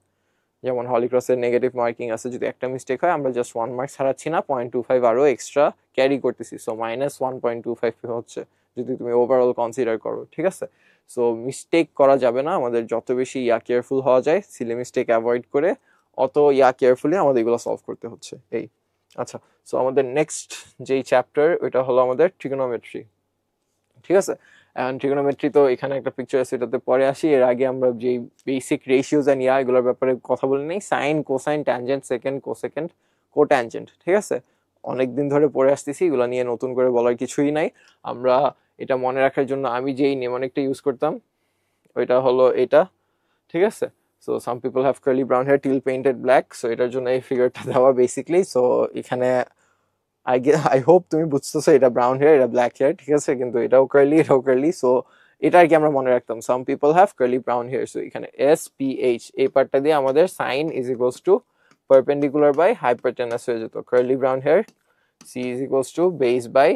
যেমন হলিক্রসের নেগেটিভ মার্কিং আছে, যদি একটা মিস্টেক হয় আমরা জাস্ট 1 মার্ক ছাড়াচ্ছি না, 0.25 আরো এক্সট্রা ক্যারি করতেছি। সো -1.25 হচ্ছে যদি তুমি ওভারঅল কনসিডার করো, ঠিক আছে। সো মিস্টেক করা যাবে না, আমাদের যত বেশি কেয়ারফুল হওয়া যায়, সিলি মিস্টেক অ্যাভয়েড করে অত কেয়ারফুলি আমাদের এগুলো সলভ করতে হচ্ছে। আচ্ছা, সো আমাদের নেক্সট যেই চ্যাপ্টার ওইটা হলো আমাদের ট্রিগোনোমেট্রি, ঠিক আছে। এখন ট্রিগোনোমেট্রি তো এখানে একটা পিকচার আছে, এটাতে পরে আসি। এর আগে আমরা যে বেসিক রেশিওস এন্ড এগুলোর ব্যাপারে কথা বলে নেই, সাইন, কোসাইন, ট্যানজেন্ট, সেকেন্ড, কোসেকেন্ড, কোট্যানজেন্ট, ঠিক আছে। অনেকদিন ধরে পড়ে আসতেছি, এগুলো নিয়ে নতুন করে বলার কিছুই নাই। আমরা এটা মনে রাখার জন্য আমি যেই নেমনিকটা ইউজ করতাম ওইটা হলো এটা, ঠিক আছে। So some people have curly brown hair till painted black, so এটার জন্য এই ফিগারটা দেওয়া বেসিকলি। সো এখানে আই হোপ তুমি বুঝতেছো এটা ব্রাউন হেয়ার, এটা ব্ল্যাক হেয়ার, ঠিক আছে, কিন্তু এটাও কার্লি। সো এটা আর কি আমরা মনে রাখতাম, some people have curly brown hair. So এখানে SPH এই পার্টটা দিয়ে আমাদের sine is equals to perpendicular by hypotenuse হয়ে যেত। Curly brown hair C is equals to base by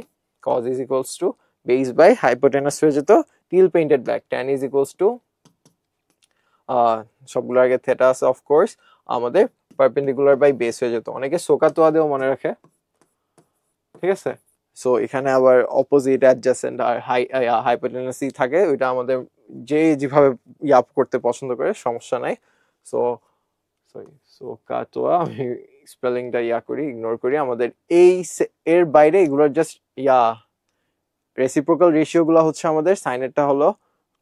cos is equals to base by hypotenuse হয়ে যেত। Till painted black tan is equals to সবগুলোর আগে থেটা আছে of course, আমাদের perpendicular by base হয়ে যেত। অনেকে সোকাতোয়া দিয়েও মনে রাখে, ঠিক আছে। সো এখানে আবার অপোজিট অ্যাডজাসেন্ট আর হাইপোটেনাসি থাকে, ওইটা আমাদের যে যেভাবে করতে পছন্দ করে সমস্যা নাই। সো সরি, সোকাতোয়া আমি স্পেলিংটা করি, ইগনোর করি। আমাদের এর বাইরে এগুলোর জাস্ট রেসিপ্রোকাল রেশিও গুলো হচ্ছে আমাদের সাইনেরটা হলো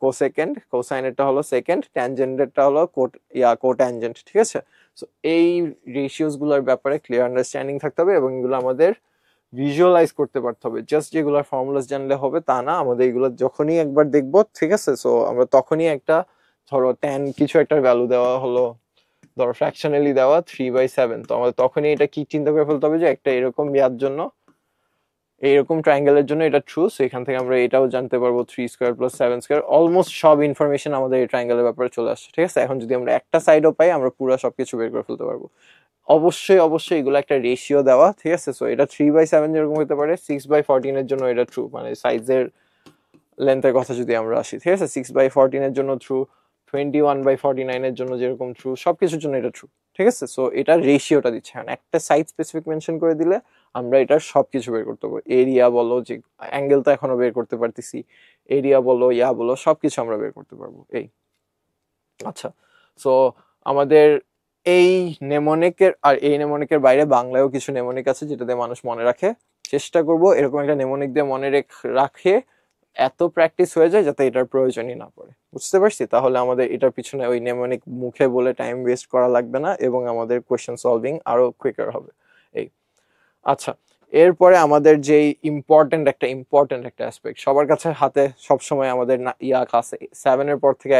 কোসেকেন্ড, কোসাইনেরটা হলো সেকেন্ড, ট্যানজেন্টেরটা হলো কোট্যানজেন্ট, ঠিক আছে। সো এই রেশিওস গুলোর ব্যাপারে ক্লিয়ার আন্ডারস্ট্যান্ডিং থাকতে হবে, এবং এগুলো আমাদের ভিজুয়ালাইজ করতে পারতে হবে। জাস্ট যেগুলোর ফর্মুলাস জানলে হবে তা না, আমাদের এগুলো যখনই একবার দেখবো, ঠিক আছে, সো আমরা তখনই একটা ধরো 10 কিছু একটা ভ্যালু দেওয়া হলো, ধরো ফ্র্যাকশনালি দেওয়া 3/7, তো আমাদের তখনই এটা কি চিন্তা করে ফেলতে হবে যে একটা এরকম ইয়ার জন্য, এইরকম ট্রায়াঙ্গেলের জন্য এটা ট্রু, সো এখান থেকে আমরা এটাও জানতে পারবো 3² + 7², অলমোস্ট সব ইনফরমেশন আমাদের এই ট্রায়াঙ্গেলের ব্যাপারে চলে আসছে। ঠিক আছে, এখন যদি আমরা একটা সাইডও পাই আমরা পুরো সবকিছু বের করে ফেলতে পারবো। অবশ্যই অবশ্যই এগুলো একটা রেশিও দেওয়া, ঠিক আছে। সো এটা 3/7 যেরকম হতে পারে, 6/14 এর জন্য এটা ট্রু, মানে সাইজের লেন্থের কথা যদি আমরা আসি, ঠিক আছে, 6/14 এর জন্য ট্রু, 21/49 এর জন্য যেরকম ট্রু, সবকিছুর জন্য এটা ট্রু, ঠিক আছে। সো এটা রেশিওটা দিচ্ছে, কারণ একটা সাইজ স্পেসিফিক মেনশন করে দিলে আমরা এটার সবকিছু বের করতে পারবো। এরিয়া বলো, যে অ্যাঙ্গেল তো এখনো বের করতে পারতেছি, এরিয়া বলো, ইয়া বলো, সবকিছু আমরা বের করতে পারবো। এই আচ্ছা, সো আমাদের এই নেমোনিকের, আর এই নেমোনিকের বাইরে বাংলায়ও কিছু নেমোনিক আছে যেটা দিয়ে মানুষ মনে রাখে। চেষ্টা করব এরকম একটা নেমোনিক দিয়ে মনে রাখে এত প্র্যাকটিস হয়ে যায় যাতে এটার প্রয়োজনই না পড়ে, বুঝতে পারছি। তাহলে আমাদের এটার পিছনে ওই নেমোনিক মুখে বলে টাইম ওয়েস্ট করা লাগবে না এবং আমাদের কোয়েশ্চেন সলভিং আরো কুইকার হবে। এই আচ্ছা, এরপরে আমাদের যে ইম্পর্টেন্ট একটা অ্যাসপেক্ট, সবার কাছে হাতে সবসময় আমাদের ইয়া ক্লাসে 7 এর পর থেকে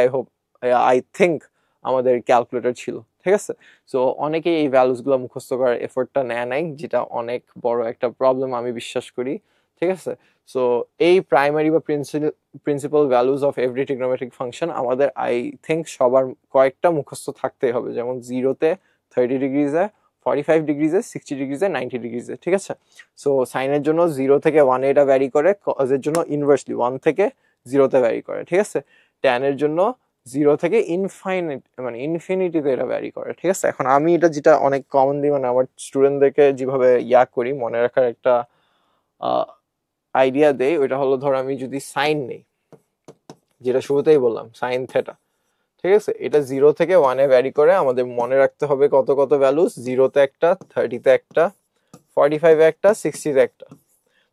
আই থিঙ্ক আমাদের ক্যালকুলেটর ছিল, ঠিক আছে। সো অনেকেই এই ভ্যালুস গুলো মুখস্থ করার এফোর্টটা নেয় নাই, যেটা অনেক বড় একটা প্রবলেম আমি বিশ্বাস করি, ঠিক আছে। সো এই প্রাইমারি বা principal values of every trigonometric function আমাদের আই থিঙ্ক সবার কয়েকটা মুখস্থ থাকতেই হবে, যেমন 0-তে 30 ডিগ্রিজে, 45 ডিগ্রিজে, 60 ডিগ্রিজে, 90 ডিগ্রিজে, ঠিক আছে। সো সাইনের জন্য 0 থেকে 1 এটা ভ্যারি করে, কজের জন্য ইনভার্সলি 1 থেকে 0-তে ভ্যারি করে, ঠিক আছে। ট্যানের জন্য 0 থেকে ইনফিনিটিতে এটা ভ্যারি করে, ঠিক আছে। এখন আমি এটা যেটা অনেক কমনলি মানে আমার স্টুডেন্টদেরকে যেভাবে ইয়া করি, মনে রাখার একটা আইডিয়া দেই, ওইটা হলো ধর আমি যদি সাইন নেই, যেটা শুরুতেই বললাম সাইন থেটা, ঠিক আছে, এটা 0 থেকে 1-এ ভ্যারি করে, আমাদের মনে রাখতে হবে কত কত ভ্যালুস, 0-তে একটা, 30-তে একটা, 45-এ একটা, 60-তে একটা,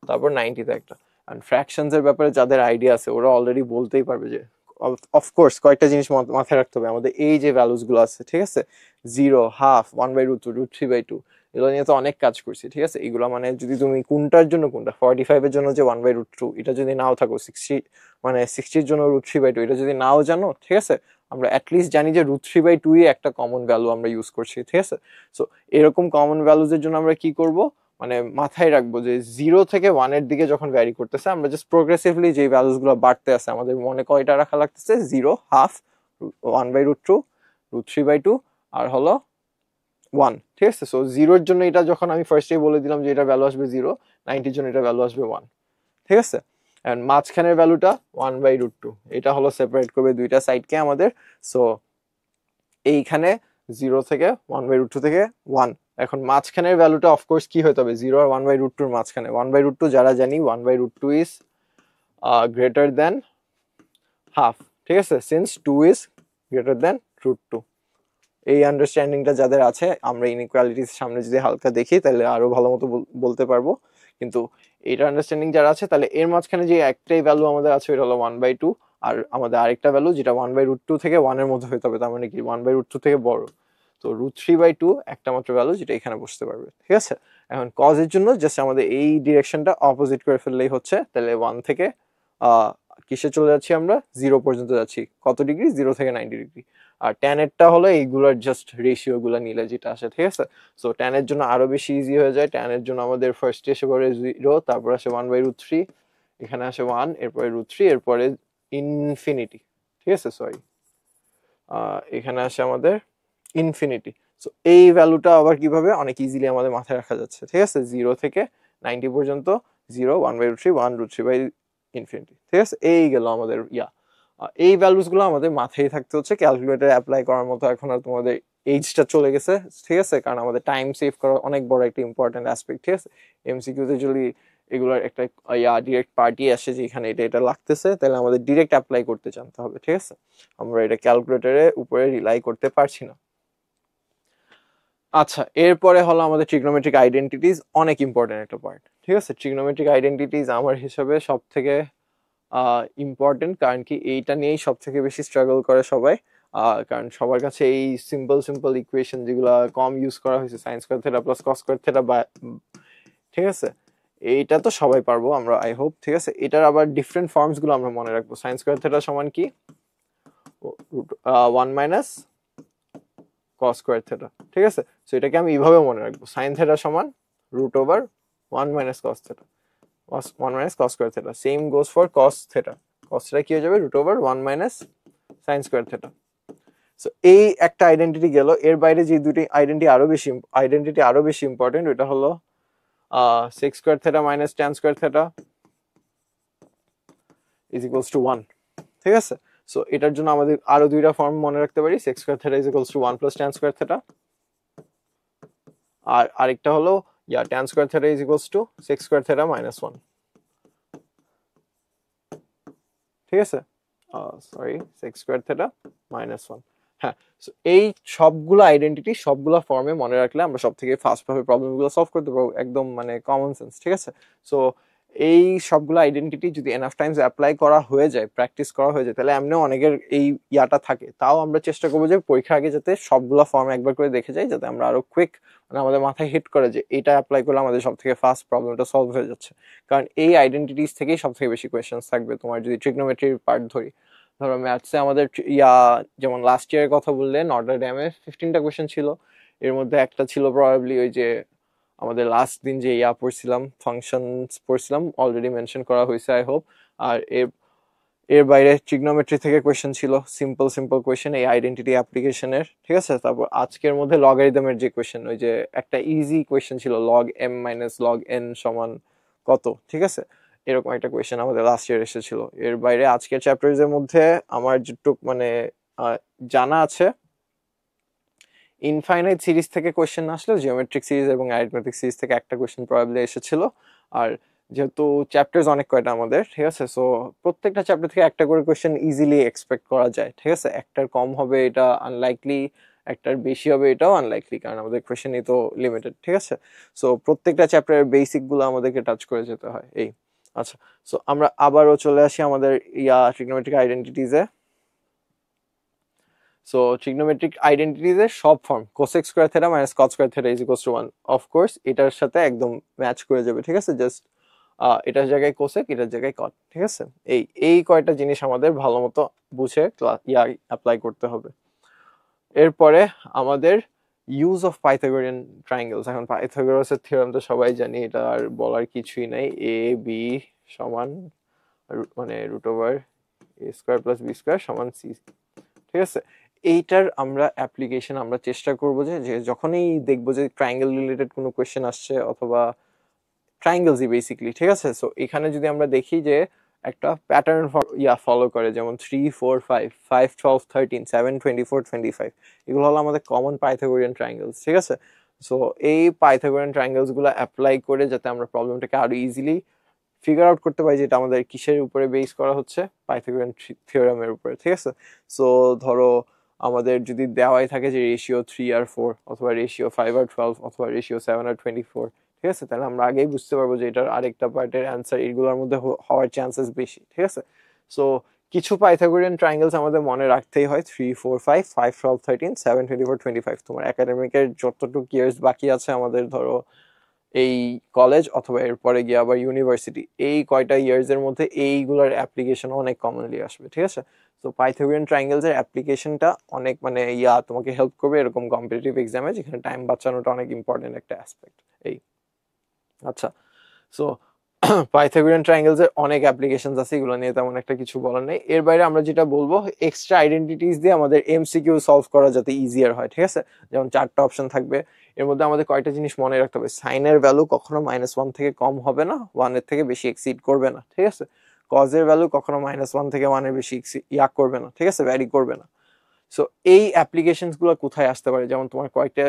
তারপর 90-তে একটা। আর ফ্র্যাকশনস এর ব্যাপারে যাদের আইডিয়া আছে ওরা অলরেডি বলতেই পারবে যে অফকোর্স কয়েকটা জিনিস মাথায় রাখতে হবে আমাদের, এই যে ভ্যালুস গুলো আছে, ঠিক আছে, 0, হাফ, 1/√2, √3/2, এগুলো নিয়ে তো অনেক কাজ করছি, ঠিক আছে। এগুলো মানে যদি তুমি কোনটার জন্য কোনটা 45-এর জন্য যে 1/√2 এটা যদি নাও থাকো, 60-র জন্য √3/2 এটা যদি নাও জানো, ঠিক আছে, আমরা অ্যাটলিস্ট জানি যে √3/2 একটা কমন ভ্যালু আমরা ইউজ করছি, ঠিক আছে। সো এরকম কমন ভ্যালুজের জন্য আমরা কি করব, মানে মাথায় রাখবো যে 0 থেকে 1-এর দিকে যখন ভ্যারি করতেছে আমরা জাস্ট প্রোগ্রেসিভলি যে ভ্যালুস গুলো বাড়তে আছে আমাদের মনে কয়টা রাখা লাগতেছে, 0, হাফ, 1/√2, √3/2 আর হলো 1, ঠিক আছে। সো 0-র জন্য এটা যখন আমি ফার্স্টেই বলে দিলাম যে এটা ভ্যালু আসবে 0, 90-র জন্য এটা ভ্যালু আসবে 1, ঠিক আছে। এন্ড মাঝখানের ভ্যালুটা 1/√2, এটা হলো সেপারেট করবে দুইটা সাইডকে আমাদের। সো এইখানে 0 থেকে 1/√2 থেকে 1, এখন মাঝখানের ভ্যালুটা অফকোর্স কি হতে হবে, 0 আর 1/√2-র মাঝখানে। 1/√2 যারা জানি 1/√2 ইজ গ্রেটার দেন হাফ, ঠিক আছে, সিন্স 2 ইজ গ্রেটার দেন √2। এই আন্ডারস্ট্যান্ডিংটা যাদের আছে, আমরা ইনইকুয়ালিটির সামনে যদি হালকা দেখি তাহলে আরো ভালো মতো বলতে পারবো। কিন্তু এইটা আন্ডারস্ট্যান্ডিং যারা আছে, তাহলে এর মাঝখানে যে একটাই ভ্যালু আমাদের আছে ওটা হলো 1/2, আর আমাদের আরেকটা ভ্যালু যেটা 1/√2 থেকে 1-এর মধ্যে হতে হবে, তার মানে কি 1/√2 থেকে বড়। তো √3/2 একটা মাত্র ভ্যালু যেটা এখানে বসতে পারবে, ঠিক আছে। এখন কজের জন্য জাস্ট আমাদের এই ডিরেকশনটা অপোজিট করে ফেললেই হচ্ছে, তাহলে 1 থেকে কিসে চলে যাচ্ছি আমরা, 0 পর্যন্ত যাচ্ছি, কত ডিগ্রি, 0 থেকে 90 ডিগ্রি। আর ট্যানেরটা হলো এইগুলোর জাস্ট রেশিও গুলা নিলে যেটা আসে, ঠিক আছে। সো ট্যানের জন্য আরো বেশি ইজি হয়ে যায়, ট্যানের জন্য আমাদের ফার্স্টে এসে পড়ে 0, তারপর আসে 1/√3, এখানে আসে 1, এরপরে √3, এরপরে ইনফিনিটি, ঠিক আছে, সরি, এখানে আসে আমাদের ইনফিনিটি। সো এই ভ্যালুটা আবার কিভাবে অনেক ইজিলি আমাদের মাথায় রাখা যাচ্ছে, ঠিক আছে, 0 থেকে 90 পর্যন্ত, 0, 1/√3, 1, √3/infinity, ঠিক আছে। এই গেল আমাদের এই ভ্যালুস গুলো আমাদের মাথায় থাকতে হচ্ছে, ক্যালকুলেটর অ্যাপ্লাই করার মতো এখন আর তোমাদের এইজটা চলে গেছে, ঠিক আছে, কারণ আমাদের টাইম সেভ করা অনেক বড় একটা ইম্পর্টেন্ট অ্যাসপেক্ট, ঠিক আছে। এমসিকিউতে যদি এগুলোর একটা ডিরেক্ট পার্টি আসে যে এখানে এটা এটা লাগতেছে, তাহলে আমাদের ডিরেক্ট অ্যাপ্লাই করতে জানতে হবে, ঠিক আছে। আমরা এটা ক্যালকুলেটরের উপরে রিলাই করতে পারছি না। আচ্ছা, এরপরে হলো আমাদের ট্রিগনোমেট্রিক আইডেন্টিটিস, অনেক ইম্পর্টেন্ট একটা পার্ট, ঠিক আছে। ট্রিগনোমেট্রিক আইডেন্টিটিস আমার হিসাবে সব থেকে ইম্পর্টেন্ট, কারণ কি এইটা নিয়েই সব থেকে বেশি স্ট্রাগল করে সবাই, কারণ সবার কাছে এই সিম্পল ইকুয়েশন যেগুলো কম ইউজ করা হয়েছে, sine square theta plus cos square theta, ঠিক আছে, এইটা তো সবাই পারবো আমরা, আই হোপ, ঠিক আছে। এটার আবার ডিফারেন্ট ফর্মস গুলো আমরা মনে রাখবো, সাইন স্কয়ার থেটা সমান কি 1 মাইনাস কস স্কোয়ার থেটা, ঠিক আছে? সো এটাকে আমি এইভাবে মনে রাখবো, সাইন থেটা সমান root over 1 minus cos theta, 1 minus cos square theta. Same goes for cos theta, cos theta কি হয়ে যাবে root over 1 minus sine square theta. So এই একটা আইডেন্টিটি গেল। এর বাইরে যে দুটি আইডেন্টিটি আরো বেশি ইম্পর্টেন্ট, ওটা হলো sec square theta minus tan square theta is equals to 1, ঠিক আছে? সো এটার জন্য আমাদের আরো দুইটা ফর্ম মনে রাখতে পারি, sec square theta is equals to 1 plus tan square theta, আর আরেকটা হলো tan square theta is equals to sec square theta minus 1, ঠিক আছে? Sorry, sec square theta minus 1। হ্যাঁ, সো এই সবগুলো আইডেন্টিটি সবগুলো ফর্মে মনে রাখলে আমরা সব থেকে ফাস্ট ভাবে প্রবলেমগুলো সলভ করতে পারবো, একদম মানে কমন সেন্স, ঠিক আছে? সো এই সবগুলো আইডেন্টিটি যদি এনাফ টাইমস অ্যাপ্লাই করা হয়ে যায়, প্র্যাকটিস করা হয়ে যায়, তাহলে এমনিও অনেকের এই ইয়াটা থাকে। তাও আমরা চেষ্টা করবো যে পরীক্ষার আগে যাতে সবগুলো ফর্ম একবার করে দেখে যাই, যাতে আমরা আরো কুইক, মানে আমাদের মাথায় হিট করে যে এটা অ্যাপ্লাই করলে আমাদের সব থেকে ফাস্ট প্রবলেমটা সলভ হয়ে যাচ্ছে। কারণ এই আইডেন্টিটিস থেকেই সব থেকে বেশি কোয়েশ্চেন্স থাকবে। তোমার যদি ট্রিগনোমেট্রির পার্ট ধরি, ধরো ম্যাথসে আমাদের যেমন লাস্ট ইয়ারের কথা বললে নটর ড্যামে 15টা কোয়েশ্চেন ছিল, এর মধ্যে একটা ছিল প্রবাবলি ওই যে আমাদের লাস্ট দিন যে পড়ছিলাম, ফাংশনস পড়ছিলাম, অলরেডি মেনশন করা হয়েছে আই হোপ। আর এর বাইরে ট্রিগনোমেট্রি থেকে কোয়েশ্চেন ছিল, সিম্পল কোয়েশ্চেন এই আইডেন্টিটি অ্যাপ্লিকেশনের, ঠিক আছে? তারপর আজকের মধ্যে লগারিদমের যে কোয়েশ্চেন, ওই যে একটা ইজি কোয়েশ্চেন ছিল log M minus log N সমান কত, ঠিক আছে? এরকম একটা কোয়েশ্চেন আমাদের লাস্ট ইয়ার এসেছিল। এর বাইরে আজকের চ্যাপ্টারের মধ্যে আমার যেটুক মানে জানা আছে, ইনফাইনাইট সিরিজ থেকে কোয়েশ্চেন আসলেও জিওমেট্রিক সিরিজ এবং অ্যারিথমেটিক সিরিজ থেকে একটা কোয়েশ্চেন প্রবাবলি এসেছিল। আর যেহেতু চ্যাপ্টার্স অনেক কয়টা আমাদের, ঠিক আছে? সো প্রত্যেকটা চ্যাপ্টার থেকে একটা করে কোয়েশ্চেন ইজিলি এক্সপেক্ট করা যায়, ঠিক আছে? একটার কম হবে এটা আনলাইকলি, একটার বেশি হবে এটাও আনলাইকলি, কারণ আমাদের কোয়েশ্চেনই তো লিমিটেড, ঠিক আছে? সো প্রত্যেকটা চ্যাপ্টারের বেসিক গুলো আমাদেরকে টাচ করে যেতে হয় এই। আচ্ছা, সো আমরা আবারও চলে আসি আমাদের ট্রিগনোমেট্রিক আইডেন্টিটিজে। সো ট্রিগনোমেট্রিক আইডেন্টিটিজের সব form cosec square theta minus cot square theta is equals to 1, of course এটার সাথে একদম ম্যাচ করে যাবে, ঠিক আছে? জাস্ট এটার জায়গায় কোসেক, এটার জায়গায় কট, ঠিক আছে? এই কয়টা জিনিস আমাদের ভালো মতো বুঝে অ্যাপ্লাই করতে হবে। এরপরে আমাদের ইউজ অফ পাইথাগোরিয়ান ট্রায়াঙ্গেলস। এখন পাইথাগোরাসের থিওরেম তো সবাই জানি, এটা আর বলার কিছুই নাই। এ বি সমান মানে root over a square plus b square সমান সি, ঠিক আছে? এইটার আমরা অ্যাপ্লিকেশন আমরা চেষ্টা করবো যে যখনই দেখবো যে ট্রায়াঙ্গেল রিলেটেড কোনো কোয়েশ্চেন আসছে, অথবা ট্রায়াঙ্গেলসই বেসিকলি, ঠিক আছে? সো এখানে যদি আমরা দেখি যে একটা প্যাটার্ন ফলো করে, যেমন 3 4 5 5 12 13 7 24 25, এগুলো হলো আমাদের কমন পাইথাগোরিয়ান ট্রায়াঙ্গেলস, ঠিক আছে? সো এই পাইথাগোরিয়ান ট্রায়াঙ্গেলস গুলো অ্যাপ্লাই করে যাতে আমরা প্রবলেমটাকে আরো ইজিলি ফিগার আউট করতে পারি, যেটা আমাদের কিসের উপরে বেস করা হচ্ছে, পাইথাগোরিয়ান থিওরেমের উপরে, ঠিক আছে? সো ধরো আমাদের যদি দেওয়াই থাকে যে রেশিও 3 আর 4, অথবা রেশিও 5 আর 12, অথবা রেশিও 7 আর 24, ঠিক আছে? তাহলে আমরা আগেই বুঝতে পারবো যে এটার আরেকটা পার্টের অ্যান্সার এগুলোর মধ্যে হওয়ার চান্সেস বেশি, ঠিক আছে? সো কিছু পাইথাগোরিয়ান ট্রায়াঙ্গেলস আমাদের মনে রাখতেই হয়, 3 4 5 5 12 13 7 24 25। তোমার একাডেমিকের যতটুকু ইয়ার্স বাকি আছে আমাদের, ধরো এই কলেজ অথবা এরপরে গিয়ে আবার ইউনিভার্সিটি, এই কয়টা ইয়ার্স এর মধ্যে এইগুলোর অ্যাপ্লিকেশন অনেক কমনলি আসবে, ঠিক আছে? তো পাইথাগোরিয়ান ট্রায়াঙ্গেলস এর অ্যাপ্লিকেশনটা অনেক মানে তোমাকে হেল্প করবে এরকম কম্পিটিটিভ এক্সামে, যেখানে টাইম বাঁচানোটা অনেক ইম্পর্টেন্ট একটা অ্যাসপেক্ট এই। আচ্ছা, সো পাইথাগোরিয়ান ট্রায়াঙ্গেলস এর অনেক অ্যাপ্লিকেশনস আছে, এগুলো নিয়ে তেমন একটা কিছু বলার নেই। এর বাইরে আমরা যেটা বলবো, এক্সট্রা আইডেন্টিটিস দিয়ে আমাদের এমসিকিউ সলভ করা যাতে ইজিয়ার হয়, ঠিক আছে? যেমন 4টা অপশন থাকবে, এর মধ্যে আমাদের কয়টা জিনিস মনে রাখতে হবে। সাইনের ভ্যালু কখনো -1 থেকে কম হবে না, 1 এর থেকে বেশি এক্সিড করবে না, ঠিক আছে? কজের ভ্যালু কখনো -1 থেকে 1 এর বেশি করবে না, ঠিক আছে? ভ্যারি করবে না। সো এই অ্যাপ্লিকেশনস গুলো কোথায় আসতে পারে, যেমন তোমার কয়েকটা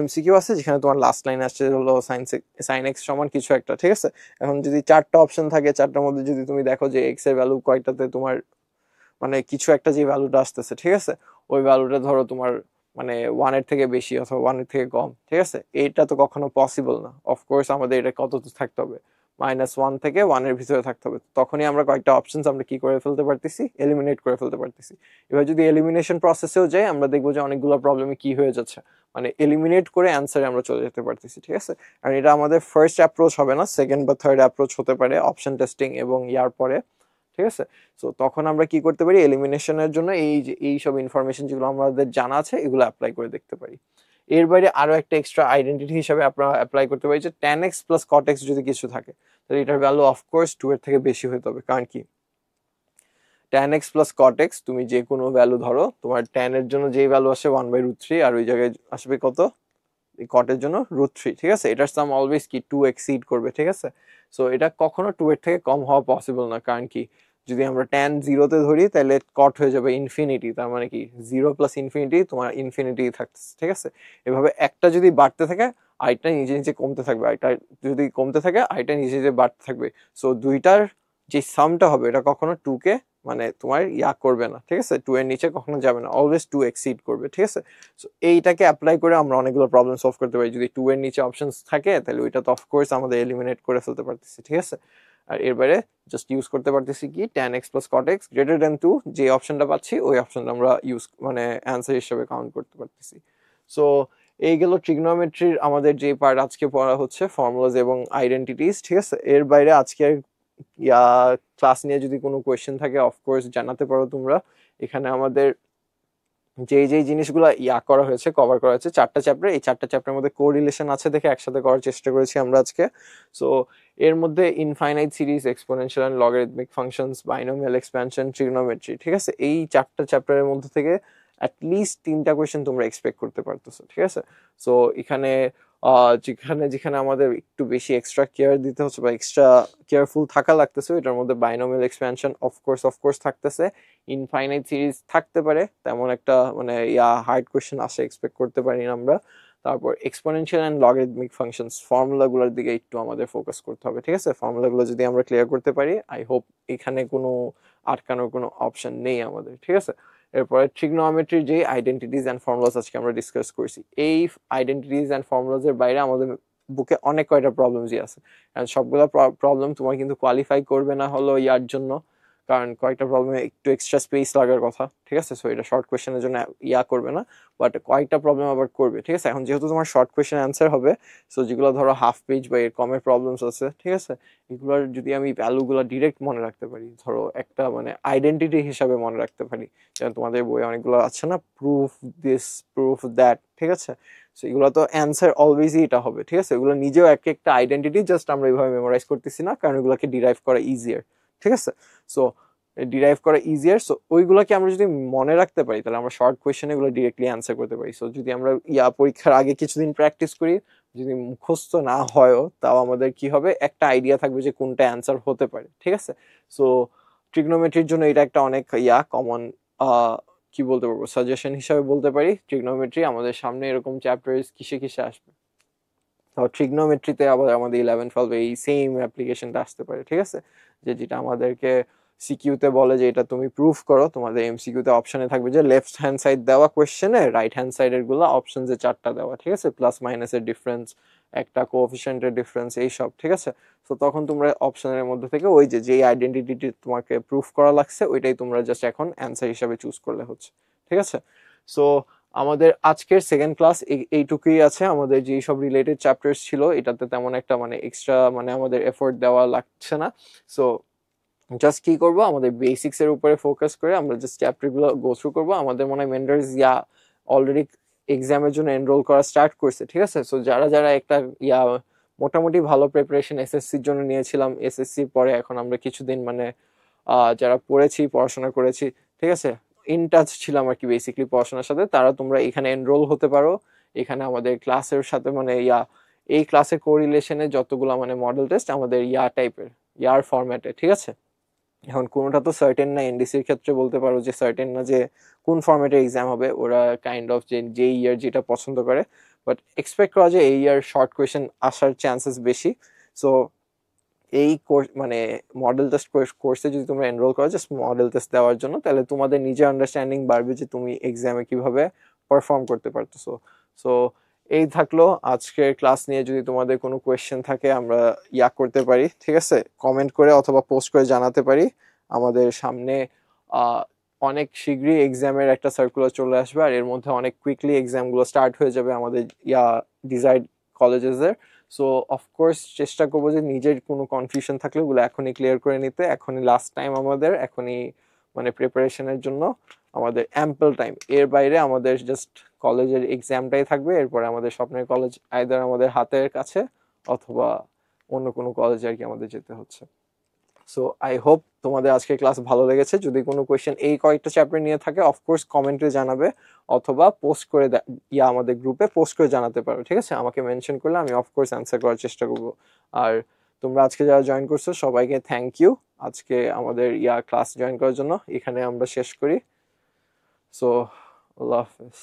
এমসিকিউ আছে যেখানে তোমার লাস্ট লাইন আসছে হলো সাইন এক্স সমান কিছু একটা, ঠিক আছে? এখন যদি 4টা অপশন থাকে, 4টার মধ্যে যদি তুমি দেখো যে এক্স এর ভ্যালু কয়টাতে তোমার মানে কিছু একটা যে ভ্যালুটা আসতেছে, ঠিক আছে, ওই ভ্যালুটা ধরো তোমার মানে 1 এর থেকে বেশি অথবা 1 এর থেকে কম, ঠিক আছে? এইটা তো কখনো পসিবল না। অফকোর্স আমাদের এটা কত থাকতে হবে, -1 থেকে 1 এর ভিতরে থাকতে হবে। তখনই আমরা কয়েকটা অপশনস আমরা কি করে ফেলতে পারতেছি, এলিমিনেট করে ফেলতে পারতেছি। এবার যদি এলিমিনেশন প্রসেসেও যাই, আমরা দেখবো যে অনেকগুলো প্রবলেমে কি হয়ে যাচ্ছে, মানে এলিমিনেট করে অ্যান্সারে আমরা চলে যেতে পারতেছি, ঠিক আছে? আর এটা আমাদের ফার্স্ট অ্যাপ্রোচ হবে না, সেকেন্ড বা থার্ড অ্যাপ্রোচ হতে পারে অপশন টেস্টিং এবং ইয়ার পরে, ঠিক আছে। সো তখন আমরা কি করতে পারি, এলিমিনেশনের জন্য এই সব ইনফরমেশন যেগুলো আমাদের জানা আছে এগুলো অ্যাপ্লাই করে দেখতে পারি। এর বাইরে আরো একটা এক্সট্রা আইডেন্টিটি হিসাবে আপনারা অ্যাপ্লাই করতে পারি যে tan x plus cot x যদি কিছু থাকে তাহলে এটার ভ্যালু অফকোর্স 2 এর থেকে বেশি হতে হবে। কারণ কি, tan x plus cot x তুমি যে কোনো ভ্যালু ধরো, তোমার tan এর জন্য যেই ভ্যালু আসে 1/√3 আর ওই জায়গায় আসবে কত cot এর জন্য √3, ঠিক আছে। এটার সাম অলওয়েজ কি 2 এক্সিড করবে, ঠিক আছে। সো এটা কখনো 2 এর থেকে কম হওয়া পসিবল না। কারণ কি, যদি আমরা tan 0-তে ধরি তাহলে cot হয়ে যাবে ইনফিনিটি, তার মানে কি 0 প্লাস ইনফিনিটি তোমার ইনফিনিটি থাকছে, ঠিক আছে। এভাবে একটা যদি বাড়তে থাকে আরেকটা নিজে নিজে কমতে থাকবে, আরেকটা যদি কমতে থাকে আরেকটা নিজে নিজে বাড়তে থাকবে। সো দুইটার যে সামটা হবে এটা কখনো 2 কে মানে তোমার করবে না, ঠিক আছে। 2 এর নিচে কখনো যাবে না, অলওয়েজ 2 এক্সিড করবে, ঠিক আছে। সো এইটাকে অ্যাপ্লাই করে আমরা অনেকগুলো প্রবলেম সলভ করতে পারি। যদি 2 এর নিচে অপশনস থাকে তাহলে ওইটা তো অফকোর্স আমাদের এলিমিনেট করে ফেলতে পারতেছি, ঠিক আছে। আর এর বাইরে জাস্ট ইউজ করতে পারতেছি কি tan x plus cot x greater than 2, যে অপশনটা পাচ্ছি ওই অপশনটা আমরা ইউজ মানে অ্যান্সার হিসেবে কাউন্ট করতে পারতেছি। সো এই গেল ট্রিগনোমেট্রির আমাদের যে পার্ট আজকে পড়া হচ্ছে, ফর্মুলাস এবং আইডেন্টিটিস, ঠিক আছে। এর বাইরে আজকের ক্লাস নিয়ে যদি কোনো কোয়েশ্চেন থাকে অফকোর্স জানাতে পারো তোমরা। এখানে আমাদের যেই জিনিসগুলো করা হয়েছে, কভার করা হয়েছে 4টা চ্যাপ্টার, এই 4টা চ্যাপ্টারের মধ্যে কোরিলেশন আছে দেখে একসাথে করার চেষ্টা করেছি আমরা আজকে। সো এর মধ্যে infinite series, exponential and logarithmic functions, binomial expansion, trigonometry, ঠিক আছে। এই 4টা চ্যাপ্টারের মধ্যে থেকে অ্যাটলিস্ট 3টা কোয়েশ্চেন তোমরা এক্সপেক্ট করতে পারতেছো, ঠিক আছে। সো এখানে যেখানে যেখানে আমাদের একটু বেশি এক্সট্রা কেয়ার দিতে হচ্ছে বা এক্সট্রা কেয়ারফুল থাকা লাগতেছে, এটার মধ্যে বাইনোমিয়াল এক্সপ্যানশন অফকোর্স থাকতেছে, ইনফাইনাইট সিরিজ থাকতে পারে, তেমন একটা মানে হার্ড কোয়েশ্চেন আসে এক্সপেক্ট করতে পারি না আমরা। তারপর এক্সপোনেনশিয়াল এন্ড লগারিদমিক ফাংশনস, ফর্মুলাগুলোর দিকে একটু আমাদের ফোকাস করতে হবে, ঠিক আছে। ফর্মুলাগুলো যদি আমরা ক্লিয়ার করতে পারি আই হোপ এখানে কোনো আটকানোর কোনো অপশন নেই আমাদের, ঠিক আছে। এরপরে ট্রিগনোমেট্রির যে আইডেন্টিটিস অ্যান্ড ফর্মুলাস আজকে আমরা ডিসকাস করছি, এই আইডেন্টিটিস অ্যান্ড ফর্মুলাসের বাইরে আমাদের বুকে অনেক কয়টা প্রবলেমসই আছে। সবগুলো প্রবলেম তোমার কিন্তু কোয়ালিফাই করবে না হলো জন্য, কারণ কয়েকটা প্রবলেমে একটু এক্সট্রা স্পেস লাগার কথা, ঠিক আছে। সো এটা শর্ট কোয়েশ্চেনের জন্য করবে না, বাট কয়েকটা প্রবলেম আবার করবে, ঠিক আছে। এখন যেহেতু তোমার শর্ট কোয়েশ্চেন অ্যান্সার হবে, সো যেগুলো ধরো হাফ পেজ বা এর কমের প্রবলেমস আছে, ঠিক আছে, এগুলোর যদি আমি ভ্যালুগুলো ডিরেক্ট মনে রাখতে পারি, ধরো একটা মানে আইডেন্টিটি হিসাবে মনে রাখতে পারি, যেমন তোমাদের বই অনেকগুলো আছে না, প্রুফ দিস প্রুফ দ্যাট, ঠিক আছে। সো এগুলো তো অ্যান্সার অলওয়েজই এটা হবে, ঠিক আছে। এগুলো নিজেও একটা আইডেন্টিটি, জাস্ট আমরা এইভাবে মেমোরাইজ করতেছি না, কারণ এগুলোকে ডিরাইভ করা ইজিয়ার, ঠিক আছে। সো ডিরাইভ করা ইজিয়ার, সো ওইগুলোকে আমরা যদি মনে রাখতে পারি তাহলে আমরা শর্ট কোয়েশ্চেন এগুলো ডিরেক্টলি অ্যান্সার করতে পারি। সো যদি আমরা পরীক্ষার আগে কিছুদিন প্র্যাকটিস করি, যদি মুখস্থ না হয়ও তাও আমাদের কি হবে, একটা আইডিয়া থাকবে যে কোনটা অ্যান্সার হতে পারে, ঠিক আছে। সো ট্রিগনোমেট্রির জন্য এটা একটা অনেক কমন কি বলতে পারবো, সাজেশন হিসাবে বলতে পারি। ট্রিগনোমেট্রি আমাদের সামনে এরকম চ্যাপ্টার কিসে কিসে আসবে, তো ট্রিগনোমেট্রিতে আবার আমাদের 11-12 এই সেম অ্যাপ্লিকেশনটা আসতে পারে, ঠিক আছে। যেটা আমাদেরকে সিকিউতে বলে যে এটা তুমি প্রুফ করো, তোমাদের এমসিকিউতে অপশনে থাকবে যে লেফট হ্যান্ড সাইড দেওয়া কোয়েশ্চেনে রাইট হ্যান্ড সাইডের গুলো অপশন যে 4টা দেওয়া, ঠিক আছে, প্লাস মাইনাসের ডিফারেন্স, একটা কোএফিসিয়েন্টের ডিফারেন্স, এইসব, ঠিক আছে। তো তখন তোমরা অপশনের মধ্যে থেকে ওই যে আইডেন্টিটি তোমাকে প্রুফ করা লাগছে ওইটাই তোমরা জাস্ট এখন অ্যান্সার হিসাবে চুজ করলে হচ্ছে, ঠিক আছে। সো আমাদের আজকের সেকেন্ড ক্লাস এইটুকুই আছে। আমাদের যেই সব রিলেটেড চ্যাপ্টার্স ছিল এটাতে তেমন একটা মানে এক্সট্রা মানে আমাদের এফোর্ট দেওয়া লাগছে না। সো জাস্ট কি করবো, আমাদের বেসিক্স এর উপরে ফোকাস করে আমরা জাস্ট চ্যাপ্টার গুলো গো থ্রু করবো। আমাদের মনে হয় মেন্ডার্স অলরেডি এক্সামের জন্য এনরোল করা স্টার্ট করছে, ঠিক আছে। সো যারা যারা একটা মোটামুটি ভালো প্রিপারেশন এসএসসির জন্য নিয়েছিলাম, এসএসসির পরে এখন আমরা কিছুদিন মানে যারা পড়েছি, পড়াশোনা করেছি, ঠিক আছে, ইন টাচ ছিলাম আর কি বেসিকলি পড়াশোনার সাথে, তারা তোমরা এখানে এনরোল হতে পারো। এখানে আমাদের ক্লাসের সাথে মানে এই ক্লাসের কোরিলেশনে যতগুলো মানে মডেল টেস্ট আমাদের টাইপের ফরম্যাটে, ঠিক আছে। এখন কোনোটা তো সার্টেন না, এনডিসির ক্ষেত্রে বলতে পারো যে সার্টেন না যে কোন ফরম্যাটে এক্সাম হবে, ওরা কাইন্ড অফ যে ইয়ার যেটা পছন্দ করে, বাট এক্সপেক্ট করা যায় এই ইয়ার শর্ট কোয়েশ্চেন আসার চান্সেস বেশি। সো এই কোর্স মানে মডেল টেস্ট কোর্সে যদি তোমরা এনরোল করো জাস্ট মডেল টেস্ট দেওয়ার জন্য, তাহলে তোমাদের নিজের আন্ডারস্ট্যান্ডিং বাড়বে যে তুমি এক্সামে কিভাবে পারফর্ম করতে পারতেছো। সো এই থাকলো আজকের ক্লাস নিয়ে। যদি তোমাদের কোনো কোয়েশ্চেন থাকে আমরা করতে পারি, ঠিক আছে, কমেন্ট করে অথবা পোস্ট করে জানাতে পারি। আমাদের সামনে অনেক শীঘ্রই এক্সামের একটা সার্কুলার চলে আসবে, আর এর মধ্যে অনেক কুইকলি এক্সামগুলো স্টার্ট হয়ে যাবে আমাদের ডিজাইড কলেজেসের। সো অফকোর্স চেষ্টা করবো যে নিজের কোনো কনফিউশন থাকলে ওগুলো এখনই ক্লিয়ার করে নিতে। এখনই লাস্ট টাইম আমাদের, এখনই মানে প্রিপারেশনের জন্য আমাদের অ্যাম্পল টাইম। এর বাইরে আমাদের জাস্ট কলেজের এক্সামটাই থাকবে, এরপরে আমাদের স্বপ্নের কলেজ আইদার আমাদের হাতের কাছে অথবা অন্য কোনো কলেজে আর কি আমাদের যেতে হচ্ছে। সো আই হোপ তোমাদের আজকে ক্লাস ভালো লেগেছে। যদি কোনো কোয়েশ্চেন এই কয়েকটা চ্যাপ্টার নিয়ে থাকে অফকোর্স কমেন্টে জানাবে, অথবা পোস্ট করে আমাদের গ্রুপে পোস্ট করে জানাতে পারো, ঠিক আছে? আমাকে মেনশন করলে আমি অফকোর্স অ্যান্সার করার চেষ্টা করবো। আর তোমরা আজকে যারা জয়েন করছো সবাইকে থ্যাংক ইউ আজকে আমাদের ক্লাস জয়েন করার জন্য। এখানে আমরা শেষ করি। সো আল্লাহ হাফেজ।